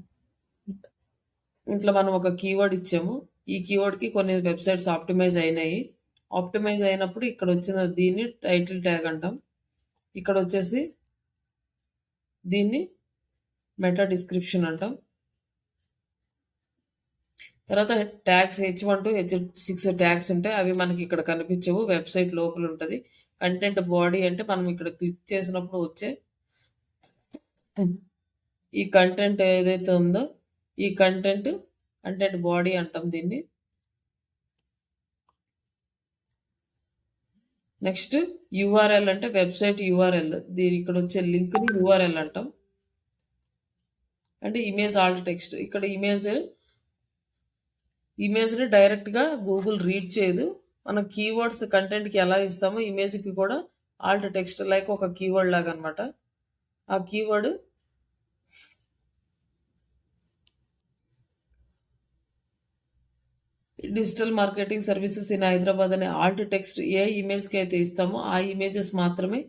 B: ఇంట్లో మనం ఒక కీవర్డ్ ఇచ్చాము. ఈ కీవర్డ్‌కి కొన్ని వెబ్‌సైట్స్ ఆప్టిమైజ్ అయినాయి. ఆప్టిమైజ్ అయినప్పుడు ఇక్కడ వచ్చిన దీన్ని టైటిల్ ట్యాగ్ అంటాం. ఇక్కడ వచ్చేసి దీన్ని మెటా డిస్క్రిప్షన్ అంటాం. తర్వాత tags H1 to H6 tags ఉంటాయి. అవి మనకి ఇక్కడ కనిపించవు. వెబ్‌సైట్ లోపల ఉంటది. కంటెంట్ బాడీ అంటే మనం ఇక్కడ క్లిక్ చేసినప్పుడు వచ్చే ఈ కంటెంట్ ఏదైతే ఉందో ఈ కంటెంట్ బాడీ అంటాం దీన్ని. నెక్స్ట్ యూఆర్ఎల్ అంటే వెబ్‌సైట్ యూఆర్ఎల్. దీని ఇక్కడ వచ్చే లింక్‌ని యూఆర్ఎల్ అంటాం. అంటే ఇమేజ్ ఆల్ట్ టెక్స్ట్. ఇక్కడ ఇమేజ్‌ని డైరెక్ట్‌గా గూగుల్ రీడ్ చేయదు. మనం కీవర్డ్స్ కంటెంట్‌కి ఎలా ఇస్తామో ఇమేజ్‌కి కూడా ఆల్ట్ టెక్స్ట్ లైక్ ఒక కీవర్డ్ లాగా అన్నమాట. ఆ keyword digital marketing services in Hyderabad అనే ఆల్ట్ టెక్స్ట్ ఏ ఇమేజ్‌కి అయితే ఇస్తామో ఆ ఇమేజెస్ మాత్రమే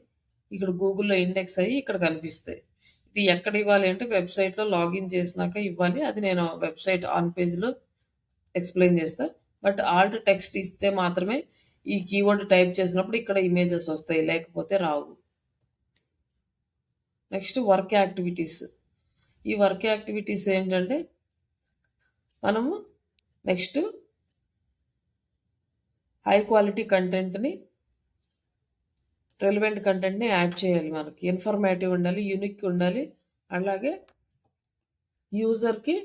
B: ఇక్కడ గూగుల్‌లో ఇండెక్స్ అయ్యి ఇక్కడ కనిపిస్తాయి. ఇది ఎక్కడ ఇవ్వాలి అంటే వెబ్‌సైట్‌లో లాగిన్ చేసినాక ఇవ్వాలి. అది నేను వెబ్‌సైట్ ఆన్ పేజ్‌లో ఎక్స్‌ప్లెయిన్ చేస్తా. బట్ ఆల్ట్ టెక్స్ట్ ఇస్తే మాత్రమే ఈ కీవర్డ్ టైప్ చేసినప్పుడు ఇక్కడ ఇమేజెస్ వస్తాయి. లేకపోతే రావు. Next work activities. ఈ వర్క్ యాక్టివిటీస్ ఏంటంటే మనము నెక్స్ట్ హై క్వాలిటీ కంటెంట్‌ని రిలవెంట్ కంటెంట్‌ని యాడ్ చేయాలి మనకి. ఇన్ఫర్మేటివ్ ఉండాలి, యూనిక్ ఉండాలి. అలాగే యూజర్‌కి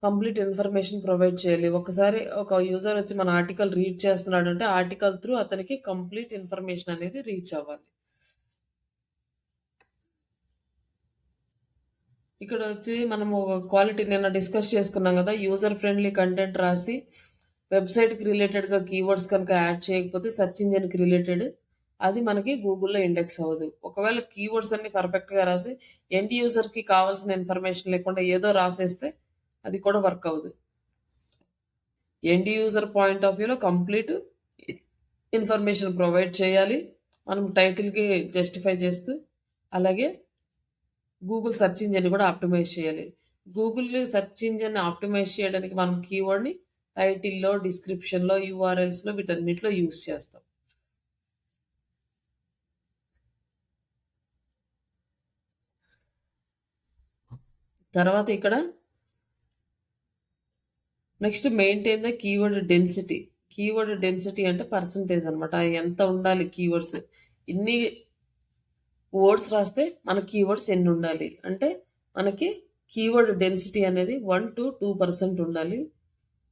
B: కంప్లీట్ ఇన్ఫర్మేషన్ ప్రొవైడ్ చేయాలి. ఒకసారి ఒక యూజర్ వచ్చి మన ఆర్టికల్ రీడ్ చేస్తున్నాడంటే ఆర్టికల్ త్రూ అతనికి కంప్లీట్ ఇన్ఫర్మేషన్ అనేది రీచ్ అవ్వాలి. ఇక్కడ వచ్చి మనము క్వాలిటీ నిన్న డిస్కస్ చేసుకున్నాం కదా! యూజర్ ఫ్రెండ్లీ కంటెంట్ రాసి వెబ్‌సైట్‌కి రిలేటెడ్‌గా కీవర్డ్స్ కనుక యాడ్ చేయకపోతే సెర్చ్ ఇంజిన్‌కి రిలేటెడ్ అది మనకి గూగుల్‌లో ఇండెక్స్ అవ్వదు. ఒకవేళ కీవర్డ్స్ అన్నీ పర్ఫెక్ట్‌గా రాసి ఎండ్ యూజర్‌కి కావాల్సిన ఇన్ఫర్మేషన్ లేకుండా ఏదో రాసేస్తే అది కూడా వర్క్ అవ్వదు. ఎండ్ యూజర్ పాయింట్ ఆఫ్ వ్యూలో కంప్లీట్ ఇన్ఫర్మేషన్ ప్రొవైడ్ చేయాలి. మనం టైటిల్‌కి జస్టిఫై చేస్తూ అలాగే గూగుల్ సెర్చ్ ఇంజిన్ కూడా ఆప్టిమైజ్ చేయాలి. గూగుల్ సెర్చ్ ఇంజిన్ ఆప్టిమైజ్ చేయడానికి మనం కీవర్డ్‌ని టైటిల్‌లో, డిస్క్రిప్షన్‌లో, యూఆర్ఎల్స్‌లో వీటన్నిటిలో యూజ్ చేస్తాం. తర్వాత ఇక్కడ next maintain the keyword density. Keyword density అంటే పర్సెంటేజ్ అనమాట. ఎంత ఉండాలి కీవర్డ్స్. ఇన్ని వర్డ్స్ రాస్తే మన కీవర్డ్స్ ఎన్ని ఉండాలి. అంటే మనకి కీవర్డ్ డెన్సిటీ అనేది 1 to 2% ఉండాలి.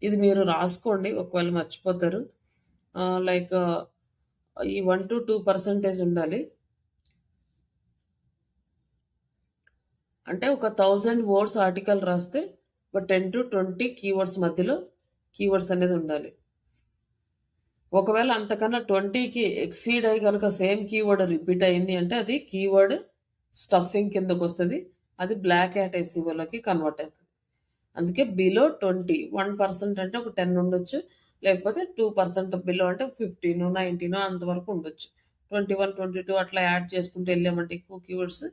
B: ఇది మీరు రాసుకోండి. ఒకవేళ మర్చిపోతారు. లైక్ ఈ 1-2% ఉండాలి. అంటే ఒక 1000 వర్డ్స్ ఆర్టికల్ రాస్తే ఒక 10-20 కీవర్డ్స్ మధ్యలో కీవర్డ్స్ అనేది ఉండాలి. ఒకవేళ అంతకన్నా 20కి ఎక్సీడ్ అయ్యి కనుక సేమ్ కీవర్డ్ రిపీట్ అయింది అంటే అది కీవర్డ్ స్టఫింగ్ కిందకొస్తది. అది బ్లాక్ హ్యాట్ ఎస్ఈఓలోకి కన్వర్ట్ అవుతుంది. అందుకే బిలో 20 1% అంటే ఒక 10 ఉండొచ్చు. లేకపోతే 2% బిలో అంటే 15, 19 అంతవరకు ఉండొచ్చు. 21, 22 అట్లా యాడ్ చేసుకుంటూ వెళ్ళామంటే ఎక్కువ కీవర్డ్స్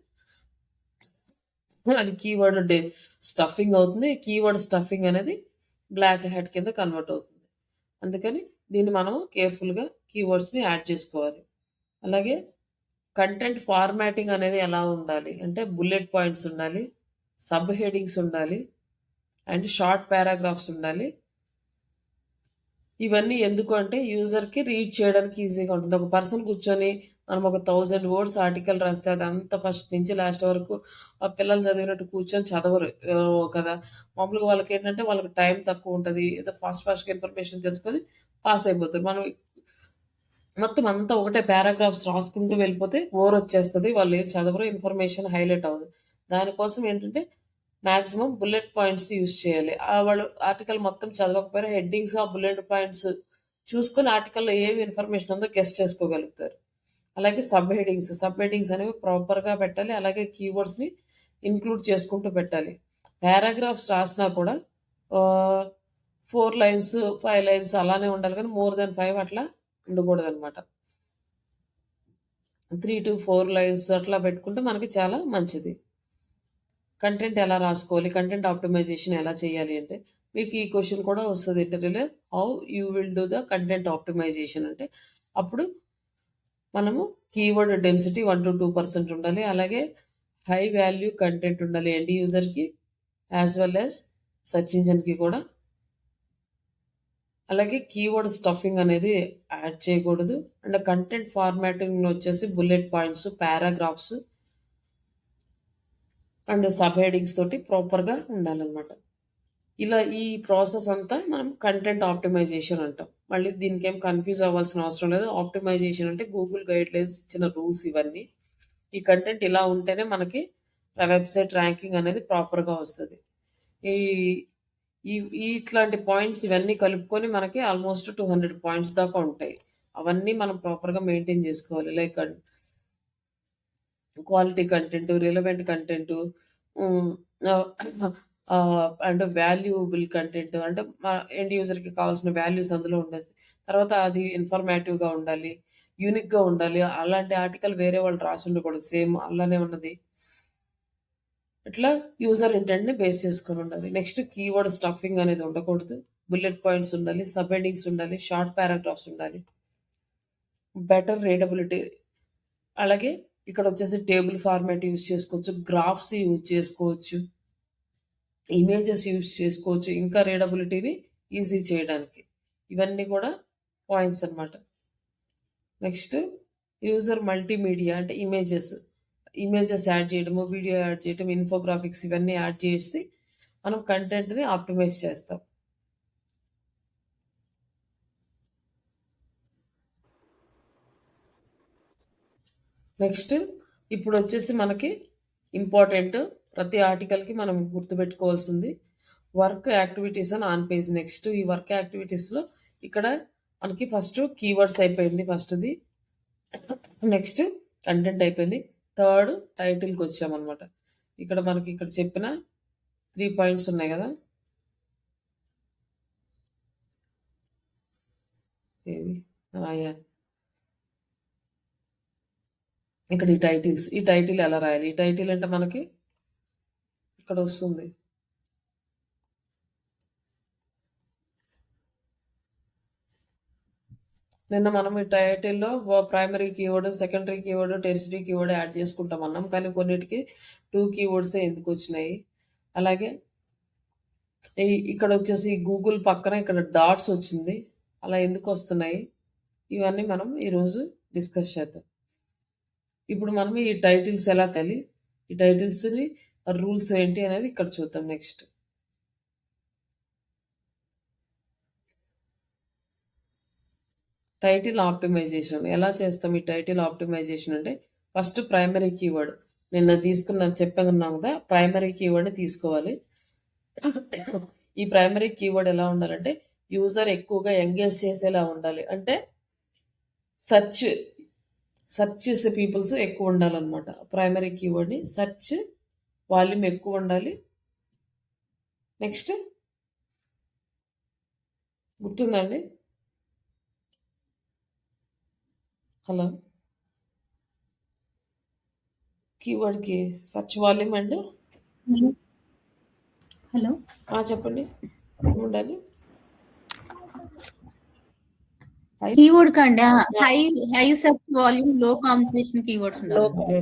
B: అది కీవర్డ్ స్టఫింగ్ అవుతుంది. కీవర్డ్ స్టఫింగ్ అనేది బ్లాక్ హ్యాట్ కింద కన్వర్ట్ అవుతుంది. అందుకని దీన్ని మనం కేర్ఫుల్గా కీవర్డ్స్ని యాడ్ చేసుకోవాలి. అలాగే కంటెంట్ ఫార్మాటింగ్ అనేది ఎలా ఉండాలి అంటే బుల్లెట్ పాయింట్స్ ఉండాలి, సబ్ హెడింగ్స్ ఉండాలి అండ్ షార్ట్ పారాగ్రాఫ్స్ ఉండాలి. ఇవన్నీ ఎందుకు అంటే యూజర్కి రీడ్ చేయడానికి ఈజీగా ఉంటుంది. ఒక పర్సన్ కూర్చొని మనం ఒక 1000 వర్డ్స్ ఆర్టికల్ రాస్తే అదంతా ఫస్ట్ నుంచి లాస్ట్ వరకు ఆ పిల్లలు చదివినట్టు కూర్చొని చదవరు కదా. మామూలుగా వాళ్ళకి ఏంటంటే వాళ్ళకి టైం తక్కువ ఉంటుంది. ఏదో ఫాస్ట్గా ఇన్ఫర్మేషన్ తెలుసుకొని పాస్ అయిపోతారు. మనం మొత్తం అంతా ఒకటే పారాగ్రాఫ్స్ రాసుకుంటూ వెళ్ళిపోతే బోర్ వచ్చేస్తుంది. వాళ్ళు ఏం చదవరు, ఇన్ఫర్మేషన్ హైలైట్ అవ్వదు. దానికోసం ఏంటంటే మ్యాక్సిమం బుల్లెట్ పాయింట్స్ యూజ్ చేయాలి. వాళ్ళు ఆర్టికల్ మొత్తం చదవకపోయినా హెడ్డింగ్స్ ఆ బుల్లెట్ పాయింట్స్ చూసుకొని ఆర్టికల్లో ఏమి ఇన్ఫర్మేషన్ ఉందో గెస్ చేసుకోగలుగుతారు. అలాగే సబ్ హెడింగ్స్ అనేవి ప్రాపర్గా పెట్టాలి. అలాగే కీవర్డ్స్ని ఇంక్లూడ్ చేసుకుంటూ పెట్టాలి. పారాగ్రాఫ్స్ రాసినా కూడా 4 లైన్స్ 5 లైన్స్ అలానే ఉండాలి కానీ మోర్ దెన్ 5 అట్లా ఉండకూడదు అనమాట. 3 to 4 లైన్స్ అట్లా పెట్టుకుంటే మనకి చాలా మంచిది. కంటెంట్ ఎలా రాసుకోవాలి, కంటెంట్ ఆప్టిమైజేషన్ ఎలా చేయాలి అంటే మీకు ఈ క్వశ్చన్ కూడా వస్తుంది ఇంటర్వ్యూలో. How you will do the content optimization అంటే అప్పుడు మనము కీవర్డ్ డెన్సిటీ 1-2% ఉండాలి. అలాగే హై వాల్యూ కంటెంట్ ఉండాలి ఎండ్ యూజర్కి యాజ్ వెల్ యాజ్ సెర్చ్ ఇంజన్కి కూడా. అలాగే కీవర్డ్ స్టఫింగ్ అనేది యాడ్ చేయకూడదు. అండ్ కంటెంట్ ఫార్మాటింగ్ వచ్చేసి bullet points, paragraphs and sub headings తోటి ప్రాపర్గా ఉండాలన్నమాట. ఇలా ఈ ప్రాసెస్ అంతా మనం కంటెంట్ ఆప్టిమైజేషన్ అంటాం. మళ్ళీ దీనికి ఏం కన్ఫ్యూజ్ అవ్వాల్సిన అవసరం లేదు. ఆప్టిమైజేషన్ అంటే గూగుల్ గైడ్ లైన్స్ ఇచ్చిన రూల్స్ ఇవన్నీ. ఈ కంటెంట్ ఇలా ఉంటేనే మనకి వెబ్సైట్ ర్యాంకింగ్ అనేది ప్రాపర్గా వస్తుంది. ఈ ఈ ఇట్లాంటి పాయింట్స్ ఇవన్నీ కలుపుకొని మనకి ఆల్మోస్ట్ 200 పాయింట్స్ దాకా ఉంటాయి. అవన్నీ మనం ప్రాపర్గా మెయింటైన్ చేసుకోవాలి. Like quality content, relevant content and valuable content అంటే ఎండ్ యూజర్కి కావాల్సిన వాల్యూస్ అందులో ఉండాలి. తర్వాత అది ఇన్ఫర్మేటివ్గా ఉండాలి, యూనిక్గా ఉండాలి. అలాంటి ఆర్టికల్ వేరే వాళ్ళు రాసి ఉండకూడదు, సేమ్ అలానే ఉన్నది. ఇట్లా యూజర్ ఇంటెంట్ని బేస్ చేసుకొని ఉండాలి. నెక్స్ట్ కీవర్డ్ స్టఫింగ్ అనేది ఉండకూడదు. బుల్లెట్ పాయింట్స్ ఉండాలి, సబ్ హెడింగ్స్ ఉండాలి, షార్ట్ పారాగ్రాఫ్స్ ఉండాలి, బెటర్ రీడబిలిటీ. అలాగే ఇక్కడ వచ్చేసి టేబుల్ ఫార్మాట్ యూజ్ చేసుకోవచ్చు, గ్రాఫ్స్ యూజ్ చేసుకోవచ్చు, ఇమేజెస్ యూజ్ చేసుకోవచ్చు, ఇంకా రీడబిలిటీని ఈజీ చేయడానికి. ఇవన్నీ కూడా పాయింట్స్ అన్నమాట. నెక్స్ట్ యూజర్ మల్టీమీడియా అంటే ఇమేజెస్ యాడ్ చేయడము, వీడియో యాడ్ చేయడం, ఇన్ఫోగ్రాఫిక్స్ ఇవన్నీ యాడ్ చేసి మనం కంటెంట్ని ఆప్టిమైజ్ చేస్తాం. నెక్స్ట్ ఇప్పుడు వచ్చేసి మనకి ఇంపార్టెంట్ ప్రతి ఆర్టికల్కి మనం గుర్తుపెట్టుకోవాల్సింది వర్క్ యాక్టివిటీస్ అని ఆన్ పేజ్. నెక్స్ట్ ఈ వర్క్ యాక్టివిటీస్లో ఇక్కడ మనకి ఫస్ట్ కీవర్డ్స్ అయిపోయింది, ఫస్ట్ది. నెక్స్ట్ కంటెంట్ అయిపోయింది. థర్డ్ టైటిల్కి వచ్చామన్నమాట. ఇక్కడ మనకి ఇక్కడ చెప్పిన 3 పాయింట్స్ ఉన్నాయి కదా, ఏవి ఇక్కడ ఈ టైటిల్ ఎలా రాయాలి? ఈ టైటిల్ అంటే మనకి ఇక్కడ వస్తుంది. నిన్న మనం ఈ టైటిల్లో primary keyword, secondary keyword, tertiary keyword add చేసుకుంటాం అన్నాం. కానీ కొన్నిటికి 2 కీవర్డ్సే ఎందుకు వచ్చినాయి. అలాగే ఇక్కడ వచ్చేసి గూగుల్ పక్కన ఇక్కడ డాట్స్ వచ్చింది, అలా ఎందుకు వస్తున్నాయి, ఇవన్నీ మనం ఈరోజు డిస్కస్ చేద్దాం. ఇప్పుడు మనం ఈ టైటిల్స్ ఎలా ఈ టైటిల్స్ని రూల్స్ ఏంటి అనేది ఇక్కడ చూద్దాం. నెక్స్ట్ టైటిల్ ఆప్టిమైజేషన్ ఎలా చేస్తాం? ఈ టైటిల్ ఆప్టిమైజేషన్ అంటే ఫస్ట్ ప్రైమరీ కీవర్డ్ నిన్న చెప్పకున్నాం కదా, ప్రైమరీ కీవర్డ్ తీసుకోవాలి. ఈ ప్రైమరీ కీవర్డ్ ఎలా ఉండాలంటే యూజర్ ఎక్కువగా ఎంగేజ్ చేసేలా ఉండాలి. అంటే సెర్చ్ చేసే పీపుల్స్ ఎక్కువ ఉండాలన్నమాట. ప్రైమరీ కీవర్డ్ని సెర్చ్ వాల్యూమ్ ఎక్కువ ఉండాలి. నెక్స్ట్ గుర్తుందండి? హలో, కీవర్డ్కి సెర్చ్ వాల్యూమ్ అండ్
C: హలో
B: చెప్పండి ఉండాలి.
C: కీవర్డ్ కండి high search volume low competition keywords
B: లో
C: ఉండాలి.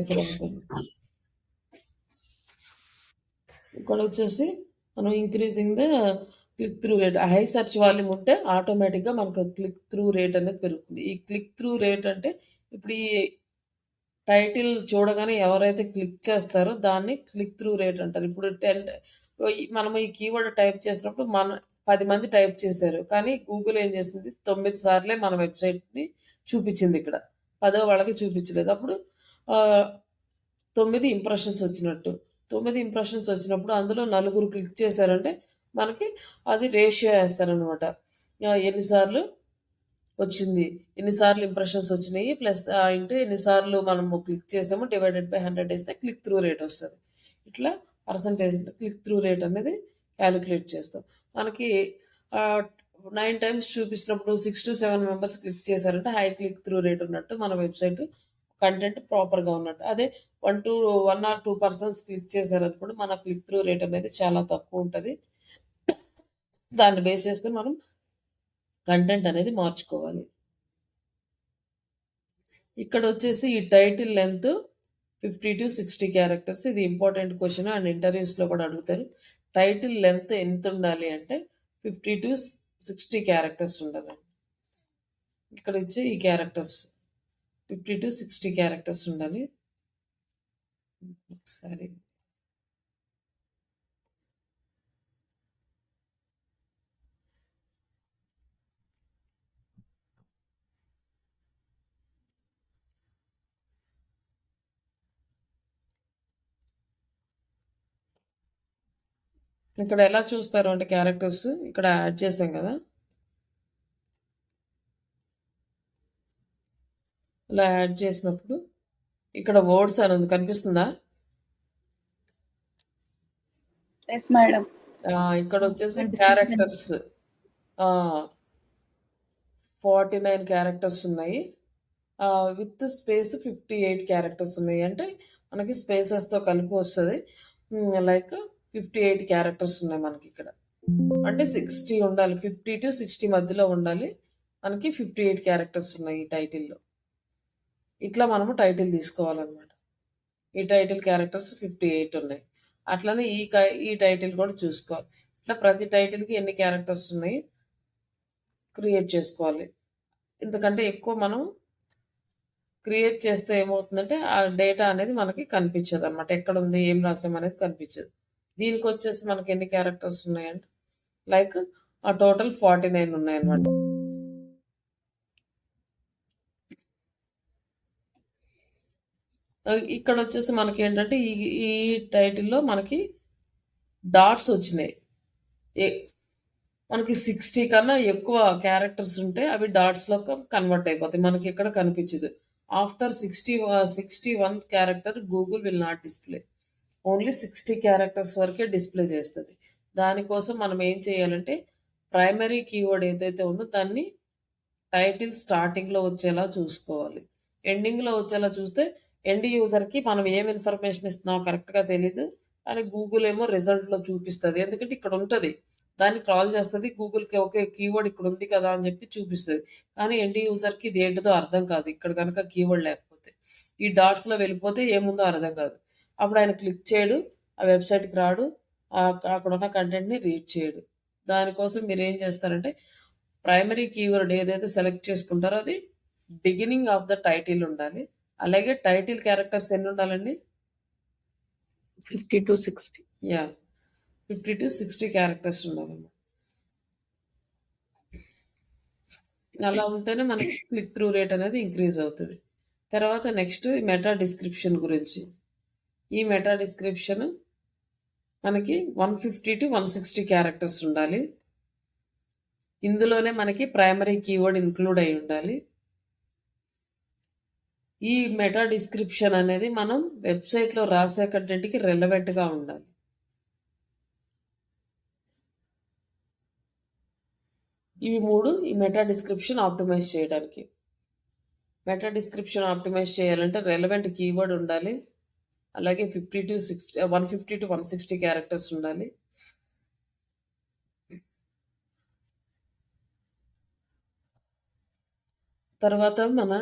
B: ఇక్కడ వచ్చేసి మనం increasing the click through rate. High search volume ఉంటే ఆటోమేటిక్గా మనకు క్లిక్ త్రూ రేట్ అనేది పెరుగుతుంది. ఈ క్లిక్ త్రూ రేట్ అంటే ఇప్పుడు ఈ టైటిల్ చూడగానే ఎవరైతే క్లిక్ చేస్తారో దాన్ని క్లిక్ త్రూ రేట్ అంటారు. ఇప్పుడు మనం ఈ కీవర్డ్ టైప్ చేసినప్పుడు 10 మంది టైప్ చేశారు, కానీ గూగుల్ ఏం చేసింది 9 సార్లే మన వెబ్సైట్ని చూపించింది. ఇక్కడ 10వ వాళ్ళకి చూపించలేదు. అప్పుడు 9 ఇంప్రెషన్స్ వచ్చినట్టు. 9 ఇంప్రెషన్స్ వచ్చినప్పుడు అందులో 4 క్లిక్ చేశారంటే మనకి అది రేషియో వేస్తారనమాట. ఎన్నిసార్లు వచ్చింది, ఎన్నిసార్లు ఇంప్రెషన్స్ వచ్చినాయి ప్లస్ ఇంటూ ఎన్నిసార్లు మనము క్లిక్ చేసాము డివైడెడ్ బై 100 వేస్తే క్లిక్ త్రూ రేట్ వస్తుంది. ఇట్లా పర్సంటేజ్ క్లిక్ త్రూ రేట్ అనేది క్యాలిక్యులేట్ చేస్తాం. మనకి 9 టైమ్స్ చూపించినప్పుడు 6 to 7 మెంబర్స్ క్లిక్ చేశారంటే హై క్లిక్ త్రూ రేట్ ఉన్నట్టు, మన వెబ్సైట్ కంటెంట్ ప్రాపర్గా ఉన్నట్టు. అదే 1 or 2 పర్సన్స్ క్లిక్ చేశారనుకోండి మన క్లిక్ త్రూ రేట్ అనేది చాలా తక్కువ ఉంటుంది. దాన్ని బేస్ చేసుకొని మనం కంటెంట్ అనేది మార్చుకోవాలి. ఇక్కడ వచ్చేసి ఈ టైటిల్ లెంత్ 50 to 60 క్యారెక్టర్స్. ఇది ఇంపార్టెంట్ క్వశ్చన్ అండ్ ఇంటర్వ్యూస్లో కూడా అడుగుతారు. టైటిల్ లెంత్ ఎంత ఉండాలి అంటే 50 to 60 క్యారెక్టర్స్ ఉండాలి. ఇక్కడ ఇచ్చే ఈ క్యారెక్టర్స్ 50 to 60 క్యారెక్టర్స్ ఉండాలి. ఒకసారి ఇక్కడ ఎలా చూస్తారు అంటే క్యారెక్టర్స్ ఇక్కడ యాడ్ చేసాం కదా, ఇలా యాడ్ చేసినప్పుడు ఇక్కడ వర్డ్స్ అని ఉంది, కనిపిస్తుందా?
D: Yes madam.
B: ఇక్కడ వచ్చేసి క్యారెక్టర్స్ 49 క్యారెక్టర్స్ ఉన్నాయి. విత్ స్పేస్ 58 క్యారెక్టర్స్ ఉన్నాయి. అంటే మనకి స్పేసెస్తో కలిపి వస్తుంది. లైక్ 58 క్యారెక్టర్స్ ఉన్నాయి మనకి ఇక్కడ. అంటే 60 ఉండాలి, 50 to 60 మధ్యలో ఉండాలి. మనకి 58 క్యారెక్టర్స్ ఉన్నాయి ఈ టైటిల్లో. ఇట్లా మనము టైటిల్ తీసుకోవాలన్నమాట. ఈ టైటిల్ క్యారెక్టర్స్ 58 ఉన్నాయి. అట్లనే ఈ టైటిల్ కూడా చూసుకోవాలి. ఇట్లా ప్రతి టైటిల్కి ఎన్ని క్యారెక్టర్స్ ఉన్నాయి క్రియేట్ చేసుకోవాలి. ఎందుకంటే ఎక్కువ మనం క్రియేట్ చేస్తే ఏమవుతుందంటే ఆ డేటా అనేది మనకి కనిపించదు అనమాట. ఎక్కడ ఉంది ఏం రాసాం అనేది కనిపించదు. దీనికి వచ్చేసి మనకి ఎన్ని క్యారెక్టర్స్ ఉన్నాయంటే లైక్ ఆ టోటల్ 49 ఉన్నాయన్నమాట. ఇక్కడ వచ్చేసి మనకి ఏంటంటే ఈ టైటిల్లో మనకి డాట్స్ వచ్చినాయి. మనకి 60 కన్నా ఎక్కువ క్యారెక్టర్స్ ఉంటే అవి డాట్స్లో కన్వర్ట్ అయిపోతాయి, మనకి ఇక్కడ కనిపించదు. After 61 character Google will not display, only 60 characters వరకే డిస్ప్లే చేస్తుంది. దానికోసం మనం ఏం చేయాలంటే ప్రైమరీ కీవర్డ్ ఏదైతే ఉందో దాన్ని టైటిల్ స్టార్టింగ్లో వచ్చేలా చూసుకోవాలి. ఎండింగ్లో వచ్చేలా చూస్తే ఎండ్ యూజర్కి మనం ఏం ఇన్ఫర్మేషన్ ఇస్తున్నామో కరెక్ట్గా తెలియదు, కానీ గూగుల్ ఏమో రిజల్ట్లో చూపిస్తుంది. ఎందుకంటే ఇక్కడ ఉంటుంది, దాన్ని క్రాల్ చేస్తుంది, గూగుల్కి ఓకే కీవర్డ్ ఇక్కడ ఉంది కదా అని చెప్పి చూపిస్తుంది. కానీ ఎండ్ యూజర్కి ఇది ఏంటిదో అర్థం కాదు ఇక్కడ కనుక కీవర్డ్ లేకపోతే. ఈ డాట్స్లో వెళ్ళిపోతే ఏముందో అర్థం కాదు. అప్పుడు ఆయన క్లిక్ చేయడు, ఆ వెబ్సైట్కి రాడు, అక్కడ ఉన్న కంటెంట్ని రీడ్ చేయడు. దానికోసం మీరు ఏం చేస్తారంటే ప్రైమరీ కీవర్డ్ ఏదైతే సెలెక్ట్ చేసుకుంటారో అది బిగినింగ్ ఆఫ్ ద టైటిల్ ఉండాలి. అలాగే టైటిల్ క్యారెక్టర్స్ ఎన్ని ఉండాలండి?
E: 50 to 60.
B: 50 to 60 క్యారెక్టర్స్ ఉండాలన్నమాట. అలా ఉంటేనే మనకి క్లిక్ త్రూ రేట్ అనేది ఇంక్రీజ్ అవుతుంది. తర్వాత నెక్స్ట్ మెటా డిస్క్రిప్షన్ గురించి. ఈ మెటా డిస్క్రిప్షన్ మనకి 150 to 160 క్యారెక్టర్స్ ఉండాలి. ఇందులోనే మనకి ప్రైమరీ కీవర్డ్ ఇంక్లూడ్ అయి ఉండాలి. ఈ మెటా డిస్క్రిప్షన్ అనేది మనం వెబ్సైట్లో రాసే కంటెంట్కి రెలవెంట్గా ఉండాలి. ఇవి 3 ఈ మెటా డిస్క్రిప్షన్ ఆప్టిమైజ్ చేయడానికి. మెటా డిస్క్రిప్షన్ ఆప్టిమైజ్ చేయాలంటే రెలవెంట్ కీవర్డ్ ఉండాలి. అలాగే 150 to 160 క్యారెక్టర్స్ ఉండాలి. తర్వాత మన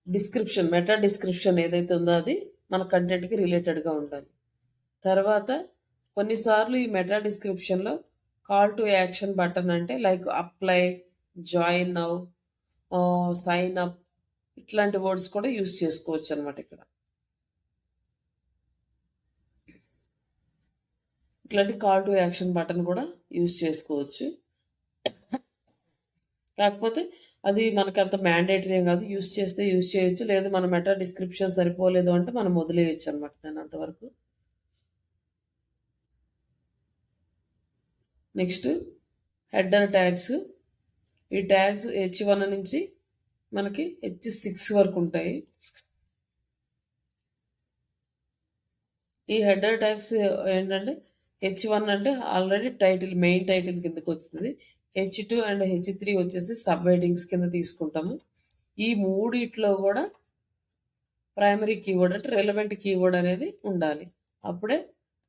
B: డిస్క్రిప్షన్, మెటా డిస్క్రిప్షన్ ఏదైతే ఉందో అది మన కంటెంట్కి రిలేటెడ్గా ఉండాలి. తర్వాత కొన్నిసార్లు ఈ మెటా డిస్క్రిప్షన్లో కాల్ టు యాక్షన్ బటన్ అంటే like apply, join now, sign up ఇట్లాంటి వర్డ్స్ కూడా యూజ్ చేసుకోవచ్చు అనమాట. ఇక్కడ ఇట్లాంటి కాల్ టు యాక్షన్ బటన్ కూడా యూజ్ చేసుకోవచ్చు. కాకపోతే అది మనకి అంత మ్యాండేటరీ ఏం కాదు. యూజ్ చేస్తే యూజ్ చేయొచ్చు, లేదు మన మెటా డిస్క్రిప్షన్ సరిపోలేదు అంటే మనం వదిలేయచ్చు అనమాట దాన్ని అంతవరకు. Next header tags. ఈ ట్యాగ్స్ H1 నుంచి మనకి H6 వరకు ఉంటాయి. ఈ హెడర్ ట్యాగ్స్ ఏంటంటే H1 అంటే ఆల్రెడీ టైటిల్, మెయిన్ టైటిల్ కిందకి వస్తుంది. H2 అండ్ H3 వచ్చేసి సబ్ హెడింగ్స్ కింద తీసుకుంటాము. ఈ మూడిట్లో కూడా ప్రైమరీ కీవర్డ్ అంటే రెలవెంట్ కీవర్డ్ అనేది ఉండాలి. అప్పుడే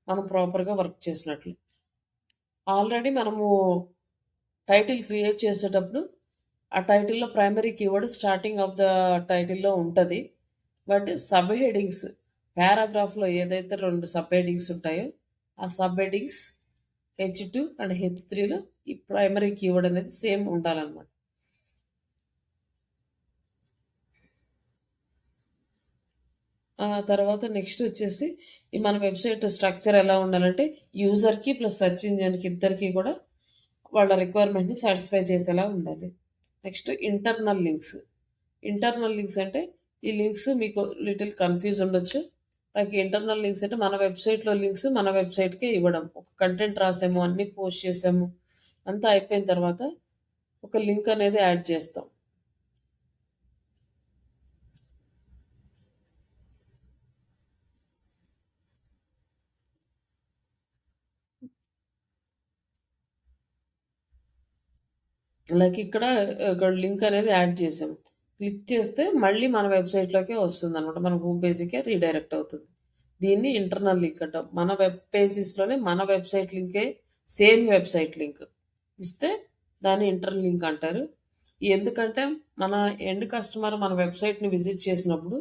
B: మనం ప్రాపర్గా వర్క్ చేసినట్లు. ఆల్రెడీ మనము టైటిల్ క్రియేట్ చేసేటప్పుడు ఆ టైటిల్లో primary keyword starting of the టైటిల్లో ఉంటుంది. బట్ సబ్ హెడింగ్స్, పారాగ్రాఫ్లో ఏదైతే 2 సబ్ హెడింగ్స్ ఉంటాయో ఆ సబ్ హెడింగ్స్ H2 అండ్ H3లో ఈ ప్రైమరీ కీవర్డ్ అనేది సేమ్ ఉండాలన్నమాట. తర్వాత నెక్స్ట్ వచ్చేసి ఈ మన వెబ్సైట్ స్ట్రక్చర్ ఎలా ఉండాలంటే యూజర్కి ప్లస్ సెర్చ్ ఇంజిన్కి ఇద్దరికి కూడా వాళ్ళ రిక్వైర్మెంట్ని సాటిస్ఫై చేసేలా ఉండాలి. Next internal links. Internal links అంటే ఈ లింక్స్ మీకు లిటిల్ కన్ఫ్యూజ్ ఉండొచ్చు. లైక్ ఇంటర్నల్ లింక్స్ అంటే మన వెబ్సైట్లో లింక్స్ మన వెబ్సైట్కే ఇవ్వడం. ఒక కంటెంట్ రాసాము, అన్నీ పోస్ట్ చేసాము, అంతా అయిపోయిన తర్వాత ఒక లింక్ అనేది యాడ్ చేస్తాం. లైక్ ఇక్కడ లింక్ అనేది యాడ్ చేసాం, క్లిక్ చేస్తే మళ్ళీ మన వెబ్సైట్లోకే వస్తుంది అనమాట. మన హోమ్ పేజీకే రీడైరెక్ట్ అవుతుంది. దీన్ని ఇంటర్నల్ లింక్ అంటాం. మన వెబ్ పేజెస్లోనే మన వెబ్సైట్ లింకే, సేమ్ వెబ్సైట్ లింక్ ఇస్తే దాన్ని ఇంటర్నల్ లింక్ అంటారు. ఎందుకంటే మన ఎండ్ కస్టమర్ మన వెబ్సైట్ని విజిట్ చేసినప్పుడు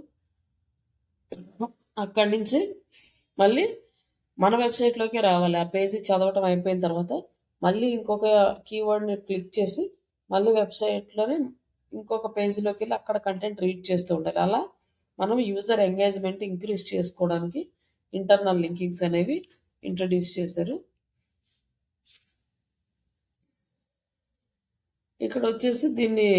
B: అక్కడి నుంచి మళ్ళీ మన వెబ్సైట్లోకే రావాలి. ఆ పేజీ చదవటం అయిపోయిన తర్వాత మళ్ళీ ఇంకొక కీవర్డ్ని క్లిక్ చేసి మళ్ళీ వెబ్సైట్లోనే ఇంకొక పేజీలోకి వెళ్ళి అక్కడ కంటెంట్ రీడ్ చేస్తూ ఉండాలి. అలా మనం యూజర్ ఎంగేజ్మెంట్ ఇంక్రీజ్ చేసుకోవడానికి ఇంటర్నల్ లింకింగ్స్ అనేవి ఇంట్రడ్యూస్ చేశారు. ఇక్కడ వచ్చేసి దీన్ని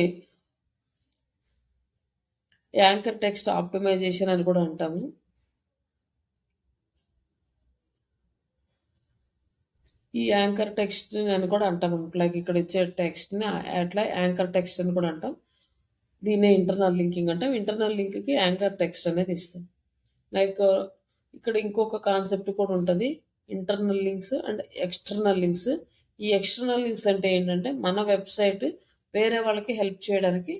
B: యాంకర్ టెక్స్ట్ ఆప్టిమైజేషన్ అని కూడా అంటాము. ఈ యాంకర్ టెక్స్ట్ అని కూడా అంటాం. లైక్ ఇక్కడ ఇచ్చే టెక్స్ట్ని అట్లా యాంకర్ టెక్స్ట్ అని కూడా అంటాం. దీన్నే ఇంటర్నల్ లింకింగ్ అంటాం. ఇంటర్నల్ లింక్కి యాంకర్ టెక్స్ట్ అనేది ఇస్తాం. లైక్ ఇక్కడ ఇంకొక కాన్సెప్ట్ కూడా ఉంటుంది, internal links and external links. ఈ ఎక్స్టర్నల్ లింక్స్ అంటే ఏంటంటే మన వెబ్సైట్ వేరే వాళ్ళకి హెల్ప్ చేయడానికి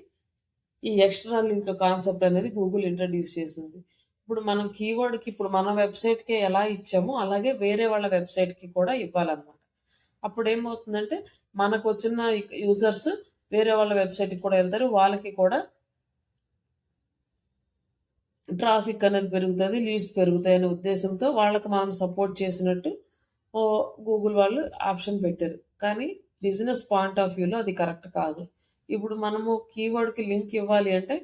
B: ఈ ఎక్స్టర్నల్ లింక్ కాన్సెప్ట్ అనేది గూగుల్ ఇంట్రడ్యూస్ చేసింది. ఇప్పుడు మనం కీవర్డ్కి ఇప్పుడు మన వెబ్సైట్కి ఎలా ఇచ్చామో అలాగే వేరే వాళ్ళ వెబ్సైట్కి కూడా ఇవ్వాలన్నమాట. అప్పుడు ఏమవుతుందంటే మనకు వచ్చిన యూజర్స్ వేరే వాళ్ళ వెబ్సైట్కి కూడా వెళ్తారు, వాళ్ళకి కూడా ట్రాఫిక్ అనేది పెరుగుతుంది, లీడ్స్ పెరుగుతాయి అనే ఉద్దేశంతో వాళ్ళకి మనం సపోర్ట్ చేసినట్టు గూగుల్ వాళ్ళు ఆప్షన్ పెట్టారు. కానీ బిజినెస్ పాయింట్ ఆఫ్ వ్యూలో అది కరెక్ట్ కాదు. ఇప్పుడు మనము కీవర్డ్కి లింక్ ఇవ్వాలి అంటే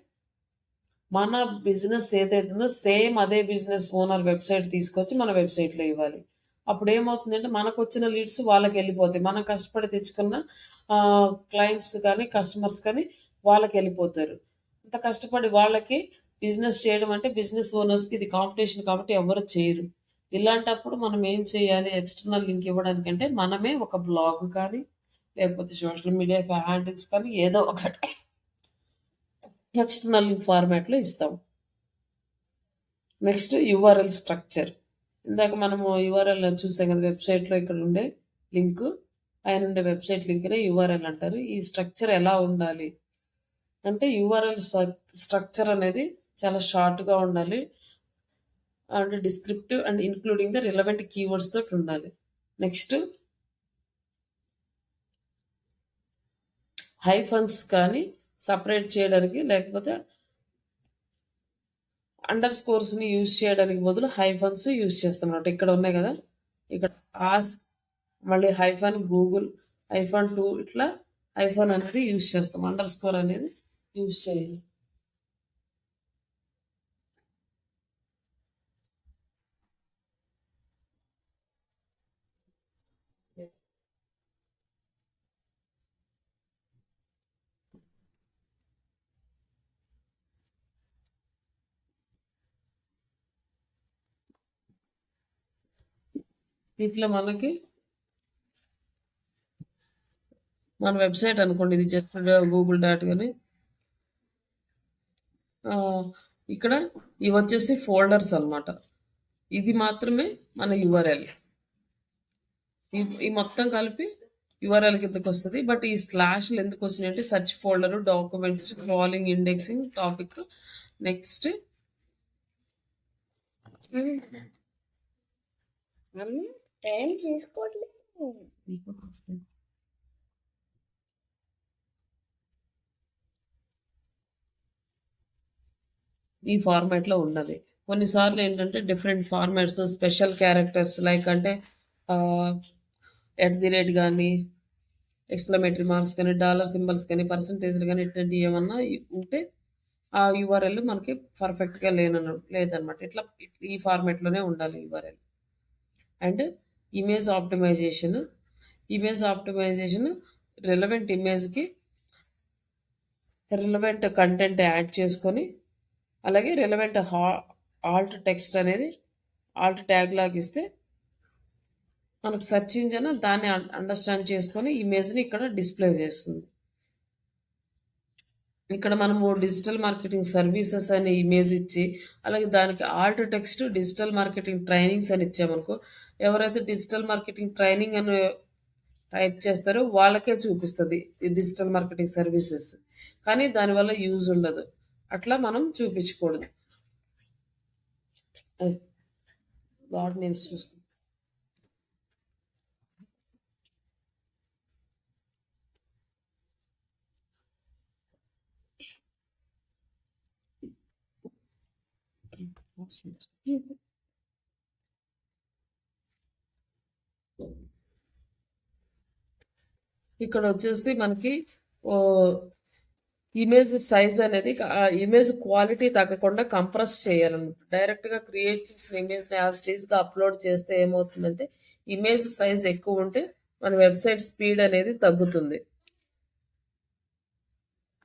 B: మన బిజినెస్ ఏదైతుందో సేమ్ అదే బిజినెస్ ఓనర్ వెబ్సైట్ తీసుకొచ్చి మన వెబ్సైట్లో ఇవ్వాలి. అప్పుడు ఏమవుతుందంటే మనకొచ్చిన లీడ్స్ వాళ్ళకెళ్ళిపోతాయి. మనం కష్టపడి తెచ్చుకున్న క్లయింట్స్ కానీ, కస్టమర్స్ కానీ వాళ్ళకెళ్ళిపోతారు. అంత కష్టపడి వాళ్ళకి బిజినెస్ చేయడం అంటే బిజినెస్ ఓనర్స్‌కి ఇది కాంపిటీషన్ కాబట్టి ఎవ్వరు చేయరు. ఇలాంటప్పుడు మనం ఏం చేయాలి? ఎక్స్‌టర్నల్ లింక్ ఇవ్వడానికంటే మనమే ఒక బ్లాగ్ కానీ, లేకపోతే సోషల్ మీడియా హ్యాండిల్స్ కానీ ఏదో ఒకటి ఎక్స్‌టర్నల్ లింక్ ఫార్మాట్‌లో ఇస్తాం. Next URL structure. ఇందాక మనము యూఆర్ఎల్ చూసాం కదా! వెబ్‌సైట్‌లో ఇక్కడ ఉండే లింకు, పైనుండే వెబ్‌సైట్ లింక్‌నే యూఆర్ఎల్ అంటారు. ఈ స్ట్రక్చర్ ఎలా ఉండాలి? అంటే యూఆర్ఎల్ స్ట్రక్చర్ అనేది చాలా షార్ట్‌గా ఉండాలి. And descriptive and including the relevant keywords తోటి ఉండాలి. నెక్స్ట్ హైఫన్స్ కానీ సెపరేట్ చేయడానికి, లేకపోతే అండర్ స్కోర్స్‌ని యూజ్ చేయడానికి బదులు హైఫన్స్ యూజ్ చేస్తామన్నమాట. ఇక్కడ ఉన్నాయి కదా! ఇక్కడ ఆస్క్, మళ్ళీ హైఫన్ గూగుల్, హైఫన్ 2 ఇట్లా హైఫన్ అనేది యూజ్ చేస్తాం. అండర్ స్కోర్ అనేది యూజ్ చేయాలి. ఇట్లా మనకి మన వెబ్‌సైట్ అనుకోండి, ఇది జస్ట్ గూగుల్ డాట్ గాని ఇక్కడ ఇవొచ్చేసి ఫోల్డర్స్ అన్నమాట. ఇది మాత్రమే మన యూఆర్ఎల్. ఈ మొత్తం కలిపి యూఆర్ఎల్ కిందకొస్తది. బట్ ఈ స్లాష్‌లు ఎందుకొచ్చినాయంటే search folder, documents, crawling, indexing, topic. Next
F: time చేసుకోవట్లేదు.
B: ఈ ఫార్మాట్‌లో ఉండాలి. కొన్నిసార్లు ఏంటంటే different formats, special characters like అంటే ఎట్ ది రేట్ గానీ, ఎక్స్‌క్లమేటరీ మార్క్స్ కానీ, డాలర్ సింబల్స్ కానీ, పర్సెంటేజ్‌లు గానీ ఇట్లాంటివి ఏమన్నా ఉంటే ఆ యూఆర్ఎల్ మనకి పర్ఫెక్ట్‌గా లేదనమాట. ఇట్లా ఈ ఫార్మాట్‌లోనే ఉండాలి URL. And image optimization. Image optimization relevant ఇమేజ్‌కి రిలవెంట్ కంటెంట్ యాడ్ చేసుకొని, అలాగే రిలవెంట్ ఆల్ట్ టెక్స్ట్ అనేది ఆల్ట్ ట్యాగ్ లాగా ఇస్తే మనకు సెర్చ్ ఇంజిన్ దాన్ని అండర్స్టాండ్ చేసుకొని ఇమేజ్‌ని ఇక్కడ డిస్ప్లే చేస్తుంది. ఇక్కడ మనము డిజిటల్ మార్కెటింగ్ సర్వీసెస్ అనే ఇమేజ్ ఇచ్చి, అలాగే దానికి Alt text digital marketing trainings అని ఇచ్చామనుకో, ఎవరైతే డిజిటల్ మార్కెటింగ్ ట్రైనింగ్ అని టైప్ చేస్తారో వాళ్ళకే చూపిస్తుంది ఈ డిజిటల్ మార్కెటింగ్ సర్వీసెస్. కానీ దానివల్ల యూజ్ ఉండదు. అట్లా మనం చూపించకూడదు. గాడ్ నేమ్స్ చూసుకో. ఇక్కడ వచ్చేసి మనకి ఇమేజ్ సైజ్ అనేది ఇమేజ్ క్వాలిటీ తగ్గకుండా కంప్రెస్ చేయాలన్నమాట. డైరెక్ట్‌గా క్రియేట్ చేసిన ఇమేజ్‌ని యాజ్ ఇట్ ఈస్‌గా అప్లోడ్ చేస్తే ఏమవుతుందంటే ఇమేజ్ సైజ్ ఎక్కువ ఉంటే మన వెబ్‌సైట్ స్పీడ్ అనేది తగ్గుతుంది.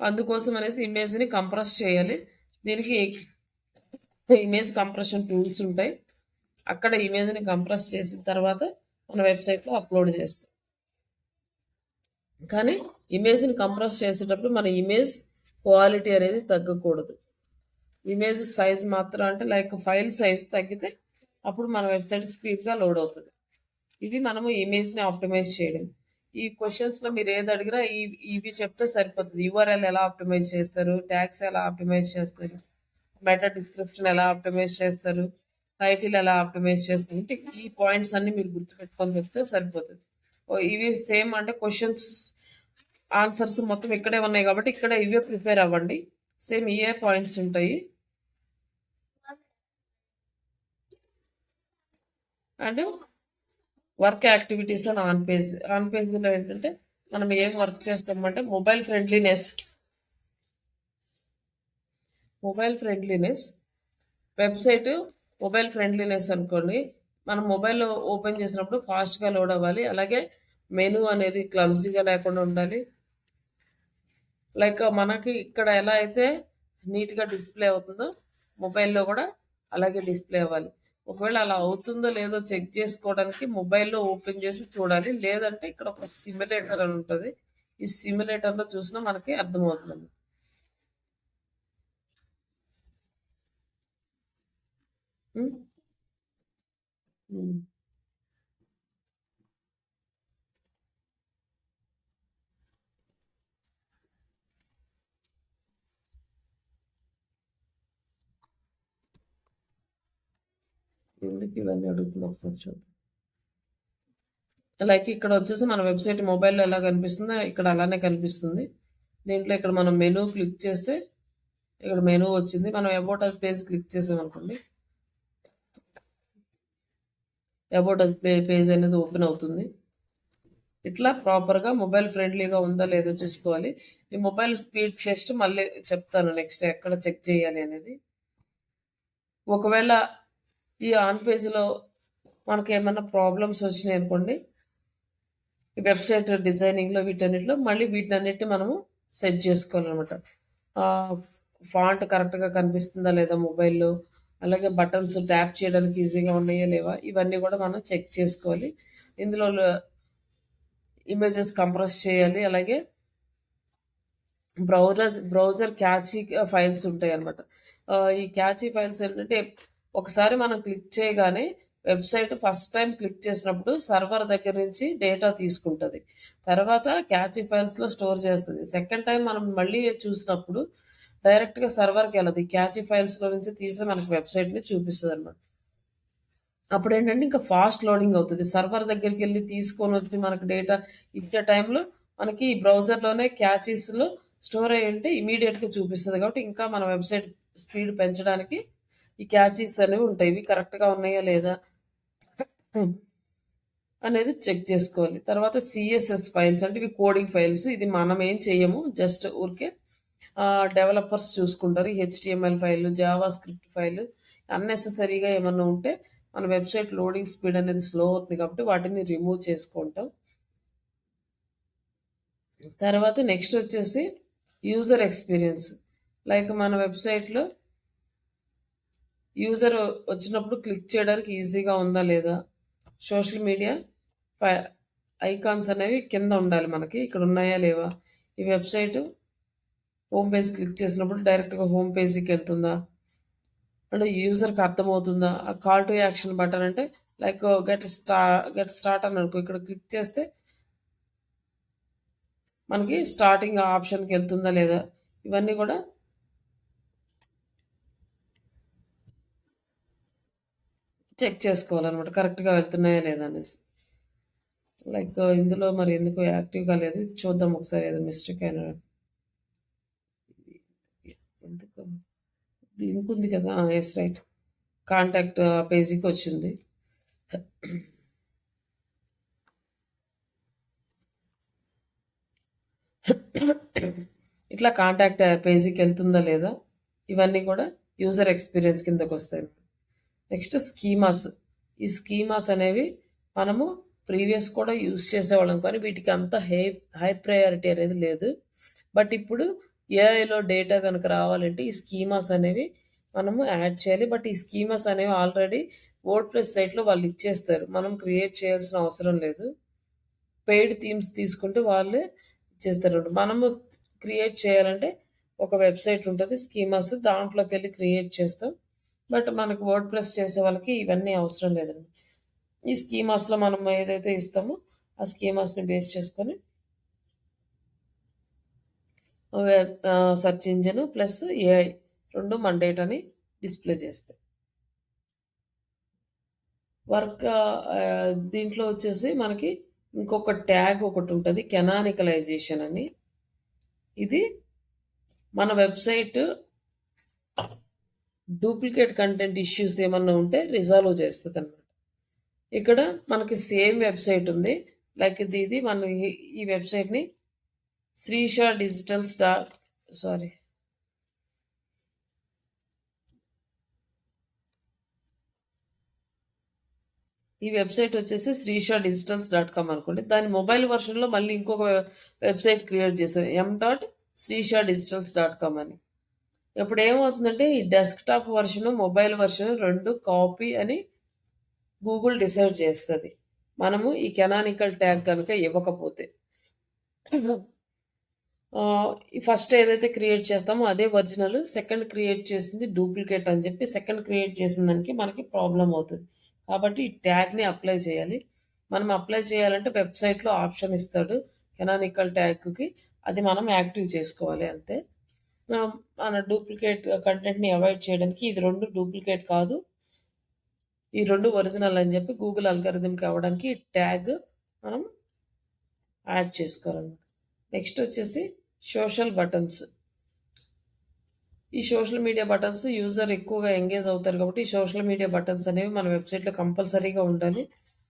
B: అందుకోసం అనేసి ఇమేజ్‌ని కంప్రెస్ చేయాలి. దీనికి ఇమేజ్ కంప్రెషన్ టూల్స్ ఉంటాయి. అక్కడ ఇమేజ్‌ని కంప్రెస్ చేసిన తర్వాత మన వెబ్‌సైట్‌లో అప్లోడ్ చేస్తాం. కానీ ఇమేజ్‌ని కంప్రెస్ చేసేటప్పుడు మన ఇమేజ్ క్వాలిటీ అనేది తగ్గకూడదు. ఇమేజ్ సైజ్ మాత్రం అంటే లైక్ ఫైల్ సైజ్ తగ్గితే అప్పుడు మన వెబ్‌సైట్ స్పీడ్‌గా లోడ్ అవుతుంది. ఇది మనము ఇమేజ్‌ని ఆప్టిమైజ్ చేయడం. ఈ క్వెషన్స్‌లో మీరు ఏది అడిగినా ఇవి చెప్తే సరిపోతుంది. యూఆర్ఎల్ ఎలా ఆప్టిమైజ్ చేస్తారు, ట్యాగ్స్ ఎలా ఆప్టిమైజ్ చేస్తారు, మెటా డిస్క్రిప్షన్ ఎలా ఆప్టిమైజ్ చేస్తారు, టైటిల్ ఎలా ఆప్టిమైజ్ చేస్తారు, అంటే ఈ పాయింట్స్ అన్ని మీరు గుర్తుపెట్టుకొని చెప్తే సరిపోతుంది. ఇవి సేమ్ అంటే క్వశ్చన్స్ ఆన్సర్స్ మొత్తం ఇక్కడే ఉన్నాయి కాబట్టి ఇక్కడ ఇవే ప్రిపేర్ అవ్వండి. సేమ్ ఇవే పాయింట్స్ ఉంటాయి. అండ్ వర్క్ యాక్టివిటీస్ అని ఆన్ పేజ్లో ఏంటంటే మనం ఏం వర్క్ చేస్తామంటే mobile friendliness website mobile friendliness అనుకోండి. మనం మొబైల్‌లో ఓపెన్ చేసినప్పుడు ఫాస్ట్‌గా లోడ్ అవ్వాలి. అలాగే మెనూ అనేది క్లమ్జీగా లేకుండా ఉండాలి. లైక్ మనకి ఇక్కడ ఎలా అయితే నీట్‌గా డిస్‌ప్లే అవుతుందో, మొబైల్‌లో కూడా అలాగే డిస్‌ప్లే అవ్వాలి. ఒకవేళ అలా అవుతుందో లేదో చెక్ చేసుకోవడానికి మొబైల్‌లో ఓపెన్ చేసి చూడాలి. లేదంటే ఇక్కడ ఒక సిమ్యులేటర్ అని ఉంటది. ఈ సిమ్యులేటర్‌లో చూసినా మనకి అర్థమవుతుందండి. హ్మ్. హ్మ్. ఎందుకు ఇవన్నీ అడుగుతున్నావు ఒకసారి చూద్దాం. లైక్ ఇక్కడ వచ్చేసి మన వెబ్‌సైట్ మొబైల్‌లో ఎలా కనిపిస్తుందో ఇక్కడ అలానే కనిపిస్తుంది. దీంట్లో ఇక్కడ మనం మెనూ క్లిక్ చేస్తే ఇక్కడ మెనూ వచ్చింది. మనం అబౌట్ అస్ పేజ్ క్లిక్ చేసామనుకోండి. అబౌట్ అస్ పేజ్ అనేది ఓపెన్ అవుతుంది. ఇట్లా ప్రాపర్‌గా మొబైల్ ఫ్రెండ్లీగా ఉందా లేదో చూసుకోవాలి. ఈ మొబైల్ స్పీడ్ టెస్ట్ మళ్ళీ చెప్తాను నెక్స్ట్ ఎక్కడ చెక్ చేయాలి అనేది. ఒకవేళ ఈ ఆన్ పేజ్‌లో మనకేమన్నా ప్రాబ్లమ్స్ వచ్చినాయనుకోండి, ఈ వెబ్‌సైట్ డిజైనింగ్‌లో వీటన్నిటిలో మళ్ళీ వీటన్నిటిని మనము సెట్ చేసుకోవాలనమాట. ఫాంట్ కరెక్ట్‌గా కనిపిస్తుందా లేదా మొబైల్‌లో, అలాగే బటన్స్ ట్యాప్ చేయడానికి ఈజీగా ఉన్నాయా లేవా, ఇవన్నీ కూడా మనం చెక్ చేసుకోవాలి. ఇందులో ఇమేజెస్ కంప్రెస్ చేయాలి. అలాగే బ్రౌజర్ క్యాచీ ఫైల్స్ ఉంటాయన్నమాట. ఈ క్యాచీ ఫైల్స్ ఏంటంటే ఒకసారి మనం క్లిక్ చేయగానే వెబ్సైట్ ఫస్ట్ టైం క్లిక్ చేసినప్పుడు సర్వర్ దగ్గర నుంచి డేటా తీసుకుంటుంది. తర్వాత క్యాచీ ఫైల్స్లో స్టోర్ చేస్తుంది. సెకండ్ టైం మనం మళ్ళీ చూసినప్పుడు డైరెక్ట్గా సర్వర్కి వెళ్ళదు. ఈ క్యాచీ ఫైల్స్లో నుంచి తీసి మనకి వెబ్సైట్ని చూపిస్తుంది అనమాట. అప్పుడు ఏంటంటే ఇంకా ఫాస్ట్ లోడింగ్ అవుతుంది. సర్వర్ దగ్గరికి వెళ్ళి తీసుకొని వచ్చి మనకు డేటా ఇచ్చే టైంలో మనకి ఈ బ్రౌజర్లోనే క్యాచీస్లో స్టోర్ అయ్యి ఉంటే ఇమీడియట్గా చూపిస్తుంది. కాబట్టి ఇంకా మన వెబ్సైట్ స్పీడ్ పెంచడానికి ఈ క్యాచీస్ అనేవి ఉంటాయి. ఇవి కరెక్ట్గా ఉన్నాయా లేదా అనేది చెక్ చేసుకోవాలి. తర్వాత సిఎస్ఎస్ ఫైల్స్ అంటే ఇవి కోడింగ్ ఫైల్స్. ఇది మనం ఏం చేయము, జస్ట్ ఊరికే డెవలపర్స్ చూసుకుంటారు. ఈ HTML file, JavaScript file అన్నెసెసరీగా ఏమన్నా ఉంటే మన వెబ్సైట్ లోడింగ్ స్పీడ్ అనేది స్లో అవుతుంది కాబట్టి వాటిని రిమూవ్ చేసుకుంటాం. తర్వాత నెక్స్ట్ వచ్చేసి యూజర్ ఎక్స్పీరియన్స్. లైక్ మన వెబ్సైట్లో యూజర్ వచ్చినప్పుడు క్లిక్ చేయడానికి ఈజీగా ఉందా లేదా, సోషల్ మీడియా ఐకాన్స్ అనేవి కింద ఉండాలి మనకి, ఇక్కడ ఉన్నాయా లేవా, ఈ వెబ్సైట్ హోమ్ పేజ్ క్లిక్ చేసినప్పుడు డైరెక్ట్గా హోమ్ పేజీకి వెళ్తుందా, అంటే యూజర్కి అర్థమవుతుందా. ఆ కాల్ టు యాక్షన్ బటన్ అంటే లైక్ గెట్ స్టార్ట్ అని అనుకో, ఇక్కడ క్లిక్ చేస్తే మనకి స్టార్టింగ్ ఆప్షన్కి వెళ్తుందా లేదా, ఇవన్నీ కూడా చెక్ చేసుకోవాలన్నమాట, కరెక్ట్గా వెళ్తున్నాయా లేదా అనేసి. లైక్ ఇందులో మరి ఎందుకు యాక్టివ్గా లేదు చూద్దాం ఒకసారి, ఏదో మిస్టేక్ అయినా. ఎందుకు లింక్ ఉంది కదా, ఎస్ రైట్, కాంటాక్ట్ పేజీకి వచ్చింది. ఇట్లా కాంటాక్ట్ పేజీకి వెళ్తుందా లేదా, ఇవన్నీ కూడా యూజర్ ఎక్స్పీరియన్స్ కిందకు వస్తాయి. Next schemas. ఈ స్కీమాస్ అనేవి మనము ప్రీవియస్ కూడా యూజ్ చేసేవాళ్ళం, కానీ వీటికి అంత హై ప్రయారిటీ అనేది లేదు. బట్ ఇప్పుడు ఏఐలో డేటా కనుక రావాలంటే ఈ స్కీమాస్ అనేవి మనము యాడ్ చేయాలి. బట్ ఈ స్కీమాస్ అనేవి ఆల్రెడీ వర్డ్ ప్రెస్ సైట్లో వాళ్ళు ఇచ్చేస్తారు, మనం క్రియేట్ చేయాల్సిన అవసరం లేదు. పెయిడ్ థీమ్స్ తీసుకుంటే వాళ్ళే ఇచ్చేస్తారు. మనము క్రియేట్ చేయాలంటే ఒక వెబ్సైట్ ఉంటుంది స్కీమాస్, దాంట్లోకి వెళ్ళి క్రియేట్ చేస్తాం. బట్ మనకు వర్డ్ ప్రెస్ చేసే వాళ్ళకి ఇవన్నీ అవసరం లేదండి. ఈ స్కీమాస్లో మనం ఏదైతే ఇస్తామో ఆ స్కీమాస్ని బేస్ చేసుకొని సెర్చ్ ఇంజిన్ ప్లస్ ఏఐ రెండు మన డేటాని డిస్ప్లే చేస్తాయి. వర్క్ దీంట్లో వచ్చేసి మనకి ఇంకొక ట్యాగ్ ఒకటి ఉంటుంది, కెనానికలైజేషన్ అని. ఇది మన వెబ్సైట్ డూప్లికేట్ కంటెంట్ ఇష్యూస్ ఏమన్నా ఉంటే రిజాల్వ్ చేస్తుంది అనమాట. ఇక్కడ మనకి సేమ్ వెబ్సైట్ ఉంది, లైక్ ఇది మన ఈ వెబ్సైట్ని శ్రీషా డిజిటల్స్ సారీ ఈ వెబ్‌సైట్ వచ్చేసి srishadigitals.com అనుకోండి. దాని మొబైల్ వెర్షన్‌లో మళ్ళీ ఇంకొక వెబ్‌సైట్ క్రియేట్ చేశాం. m.srishadigitals.com అని. ఇప్పుడు ఏమవుతుందంటే ఈ desktop version, mobile version 2 copy అని గూగుల్ డిసైడ్ చేస్తది. మనము ఈ కానానికల్ ట్యాగ్ గనుక ఇవ్వకపోతే. ఈ ఫస్ట్ ఏదైతే క్రియేట్ చేస్తామో అదే ఒరిజినల్. సెకండ్ క్రియేట్ చేసింది డూప్లికేట్ అని చెప్పి సెకండ్ క్రియేట్ చేసిన దానికి మనకి ప్రాబ్లమ్ అవుతది. కాబట్టి ఈ ట్యాగ్‌ని అప్లై చేయాలి. మనం అప్లై చేయాలంటే వెబ్‌సైట్‌లో ఆప్షన్ ఇస్తాడు కానానికల్ ట్యాగ్‌కి. అది మనం యాక్టివ్ చేసుకోవాలి అంతే. మన డూప్లికేట్ కంటెంట్‌ని అవాయిడ్ చేయడానికి ఇది 2 డూప్లికేట్ కాదు. ఈ 2 ఒరిజినల్ అని చెప్పి గూగుల్ అల్గారిథమ్‌కి అవ్వడానికి ఈ ట్యాగ్ మనం యాడ్ చేసుకోవాలన్నమాట. నెక్స్ట్ వచ్చేసి సోషల్ బటన్స్. ఈ సోషల్ మీడియా బటన్స్ యూజర్ ఎక్కువగా ఎంగేజ్ అవుతారు కాబట్టి ఈ సోషల్ మీడియా బటన్స్ అనేవి మన వెబ్‌సైట్‌లో కంపల్సరీగా ఉండాలి.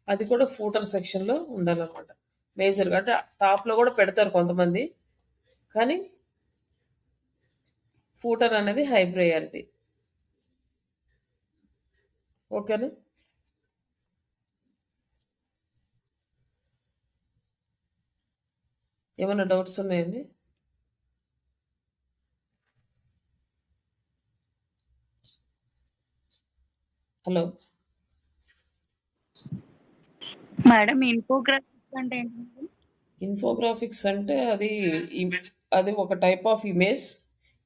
B: అది కూడా ఫూటర్ సెక్షన్‌లో ఉండాలన్నమాట. మేజర్‌గా అంటే టాప్‌లో కూడా పెడతారు కొంతమంది. కానీ ఫూటర్ అనేది హై ప్రయారిటీ. ఓకేనా? ఏమన్నా డౌట్స్ ఉన్నాయండి? హలో!
D: మేడం ఇన్ఫోగ్రాఫిక్స్ అంటే ఏంటి మేడం?
B: ఇన్ఫోగ్రాఫిక్స్ అంటే అది ఒక టైప్ ఆఫ్ ఇమేజ్.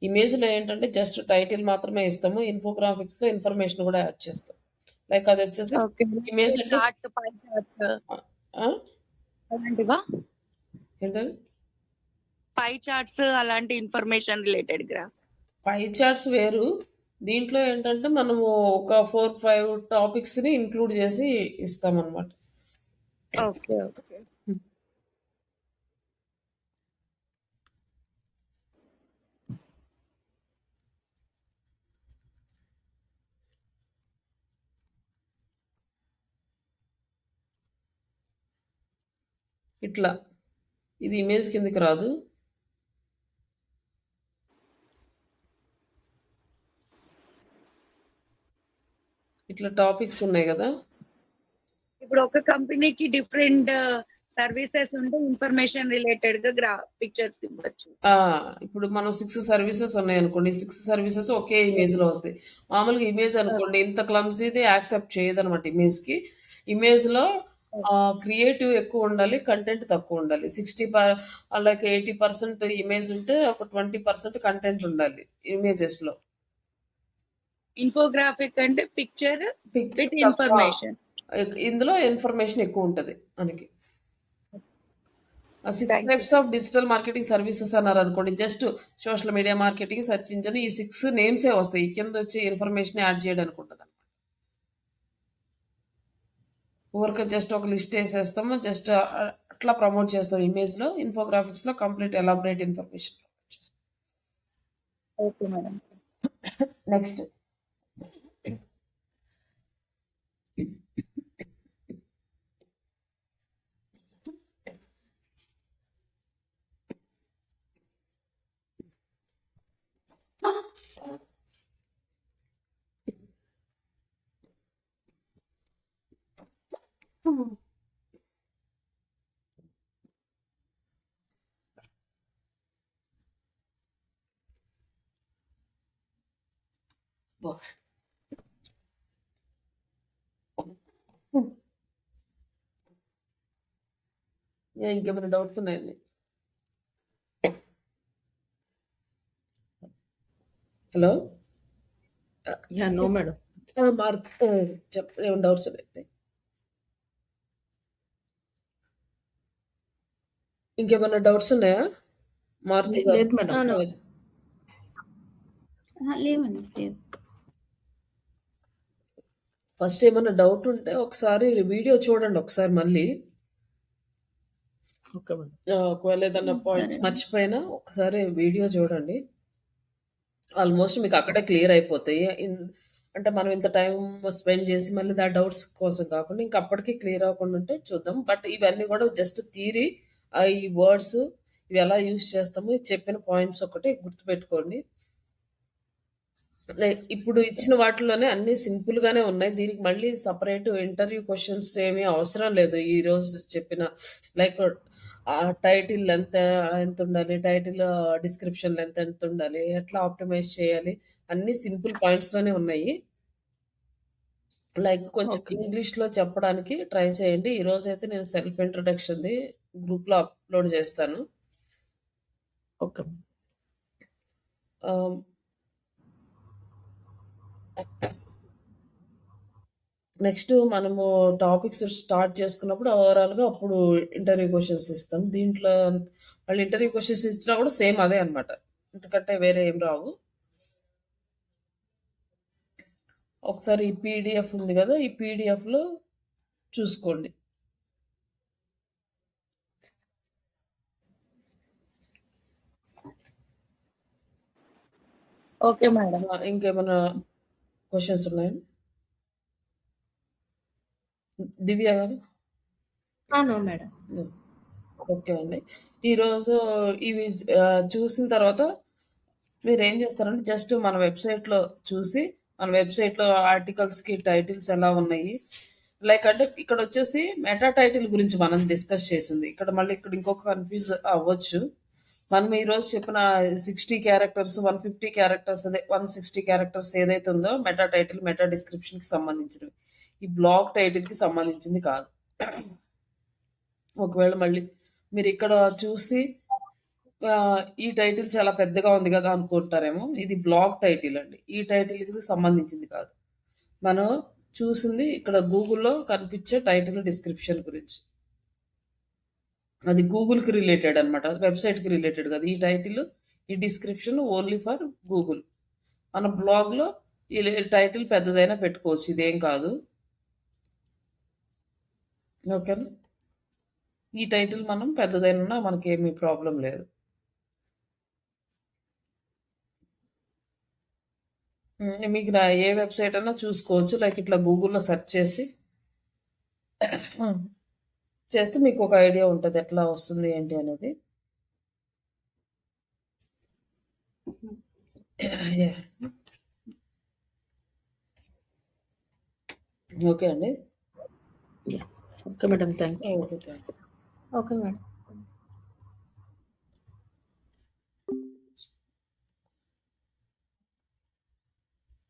B: ఇమేజ్‌లో ఏంటంటే జస్ట్ టైటిల్ మాత్రమే ఇస్తాము. ఇన్ఫోగ్రాఫిక్స్‌లో ఇన్ఫర్మేషన్ కూడా యాడ్ చేస్తాం. లైక్ అదొచ్చేసి
D: ఓకే.
B: ఇమేజ్ అంటే
D: చార్ట్, పై చార్ట్స్
B: ఆ?
D: అలాంటివా?
B: ఏంటండి?
D: పై చార్ట్స్ అలాంటి information related graph.
B: Pie charts వేరు. దీంట్లో ఏంటంటే మనము ఒక 4, 5 టాపిక్స్‌ని ఇంక్లూడ్ చేసి ఇస్తామన్నమాట.
D: ఓకే. ఓకే.
B: ఇట్లా. ఇది ఇమేజ్ కిందకి రాదు. ఇట్లా టాపిక్స్ ఉన్నాయి కదా!
D: ఇప్పుడు ఒక కంపెనీకి డిఫరెంట్ సర్వీసెస్ ఉంటే ఇన్ఫర్మేషన్ రిలేటెడ్‌గా పిక్చర్స్ ఇవ్వచ్చు.
B: ఇప్పుడు మనం 6 సర్వీసెస్ ఉన్నాయనుకోండి. 6 సర్వీసెస్ ఒకే ఇమేజ్‌లో వస్తాయి. మామూలుగా ఇమేజ్ అనుకోండి ఇంత క్లమ్జీది యాక్సెప్ట్ చేయదనమాట ఇమేజ్‌కి. ఇమేజ్‌లో క్రియేటివ్ ఎక్కువ ఉండాలి. కంటెంట్ తక్కువ ఉండాలి. 80% ఇమేజ్ ఉంటే ఒక 20% కంటెంట్ ఉండాలి ఇమేజెస్‌లో.
D: ఇన్ఫోగ్రాఫిక్ అంటే పిక్చర్
B: పిక్చర్
D: విత్ ఇన్ఫర్మేషన్.
B: ఇందులో ఇన్ఫర్మేషన్ ఎక్కువ ఉంటది మనకి. 6
D: thank you.
B: Types of digital marketing services అన్నారనుకోండి. Just social media marketing, search engine ఈ 6 నేమ్సే వస్తాయి. కిందొచ్చి ఇన్ఫర్మేషన్ యాడ్ చేయడానికి ఉంటదనమాట. ఊరికే జస్ట్ ఒక లిస్ట్ ఏసేస్తాము. జస్ట్ అట్లా ప్రమోట్ చేస్తాం ఇమేజ్‌లో. ఇన్ఫోగ్రాఫిక్స్‌లో కంప్లీట్ ఎలాబరేట్ ఇన్ఫర్మేషన్ ప్రొవైడ్ చేస్తాం.
D: Okay madam.
B: నెక్స్ట్. ఇంకేమైనా డౌట్స్ ఉన్నాయండి? హలో!
E: యాహ్! No madam.
B: ఏమైనా డౌట్స్ ఉన్నాయండి? ఇంకేమైనా డౌట్స్ ఉన్నాయా? మారుతి గారు.
E: లేదు మేడం.
C: లేవండి. లేవు.
B: ఫస్ట్ ఏమన్నా డౌట్ ఉంటే ఒకసారి వీడియో చూడండి ఒకసారి మళ్ళీ.
E: Okay madam.
B: ఒకవేళ ఏదన్నా పాయింట్స్
C: సరే.
B: మర్చిపోయినా ఒకసారి వీడియో చూడండి. ఆల్మోస్ట్ మీకు అక్కడే క్లియర్ అయిపోతాయి. అంటే మనం ఇంత టైం స్పెండ్ చేసి మళ్ళీ డౌట్స్ కోసం కాకుండా ఇంక అప్పటికి క్లియర్ అవ్వకుండా ఉంటే చూద్దాం. బట్ ఇవన్నీ కూడా జస్ట్ థియరీ. ఈ వర్డ్స్ ఇవి ఎలా యూజ్ చేస్తామో చెప్పిన పాయింట్స్ ఒకటి గుర్తుపెట్టుకోండి. ఇప్పుడు ఇచ్చిన వాటిలోనే అన్నీ సింపుల్‌గానే ఉన్నాయి. దీనికి మళ్ళీ సెపరేట్ ఇంటర్వ్యూ క్వెషన్స్ ఏమీ అవసరం లేదు. ఈరోజు చెప్పిన లైక్ టైటిల్ ఎంతుండాలి? టైటిల్ డిస్క్రిప్షన్ లెంత్ ఎంతుండాలి? ఎట్లా ఆప్టిమైజ్ చేయాలి? అన్నీ సింపుల్ పాయింట్స్‌లోనే ఉన్నాయి. లైక్ కొంచెం
E: ఓకే.
B: ఇంగ్లీష్‌లో చెప్పడానికి ట్రై చేయండి. ఈరోజైతే నేను సెల్ఫ్ ఇంట్రడక్షన్‌ది గ్రూప్‌లో అప్‌లోడ్ చేస్తాను.
E: ఓకే.
B: ఆహ్ నెక్స్ట్ మనము టాపిక్స్ స్టార్ట్ చేసుకున్నప్పుడు ఓవరాల్‌గా అప్పుడు ఇంటర్వ్యూ క్వెషన్స్ ఇస్తాం. దీంట్లో మళ్ళీ ఇంటర్వ్యూ క్వెషన్స్ ఇచ్చినా కూడా సేమ్ అదే అన్నమాట. ఇంతకంటే వేరే ఏం రావు. ఒకసారి ఈ పీడీఎఫ్ ఉంది కదా! ఈ పీడీఎఫ్‌లో చూసుకోండి.
D: Okay madam.
B: ఇంకేమైనా క్వెషన్స్ ఉన్నాయా? దివ్య గారు?
A: No madam.
B: ఓకే అండి. ఈరోజు ఇవి చూసిన తర్వాత మీరేం చేస్తారంటే జస్ట్ మన వెబ్‌సైట్‌లో చూసి, మన వెబ్‌సైట్‌లో ఆర్టికల్స్‌కి టైటిల్స్ ఎలా ఉన్నాయి? లైక్ అంటే ఇక్కడొచ్చేసి మెటా టైటిల్ గురించి మనం డిస్కస్ చేసింది. ఇక్కడ ఇంకొక కన్‌ఫ్యూజ్ అవ్వచ్చు. మనం ఈరోజు చెప్పిన 60 క్యారెక్టర్స్, 150 క్యారెక్టర్స్ అదే 160 క్యారెక్టర్స్ ఏదైతే ఉందో మెటా టైటిల్, మెటా డిస్క్రిప్షన్‌కి సంబంధించినవి. ఈ బ్లాగ్ టైటిల్‌కి సంబంధించింది కాదు. ఒకవేళ మళ్ళీ మీరిక్కడ చూసి ఈ టైటిల్ చాలా పెద్దగా ఉంది గదా! అనుకుంటారేమో. ఇది బ్లాగ్ టైటిల్ అండి. ఈ టైటిల్‌కి సంబంధించింది కాదు. మనం చూసింది ఇక్కడ గూగుల్‌లో కనిపించే టైటిల్ డిస్క్రిప్షన్ గురించి. అది గూగుల్‌కి రిలేటెడ్ అన్నమాట. వెబ్‌సైట్‌కి రిలేటెడ్ కాదు. ఈ టైటిల్, ఈ డిస్క్రిప్షన్ ఓన్లీ ఫర్ గూగుల్. మన బ్లాగ్‌లో ఈ టైటిల్ పెద్దదైనా పెట్టుకోవచ్చు. ఇదేం కాదు. ఓకేనా? ఈ టైటిల్ మనం పెద్దదైనా మనకేమీ ప్రాబ్లమ్ లేదు. మీకు ఏ వెబ్‌సైట్ అన్నా చూసుకోవచ్చు. లైక్ ఇట్లా గూగుల్‌లో సెర్చ్ చేస్తే మీకు ఒక ఐడియా ఉంటది. ఎట్లా వస్తుంది ఏంటి అనేది. యాహ్! ఓకే అండి.
E: Yeah! Okay madam. Thank you.
B: Okay. Thank you.
A: Okay madam.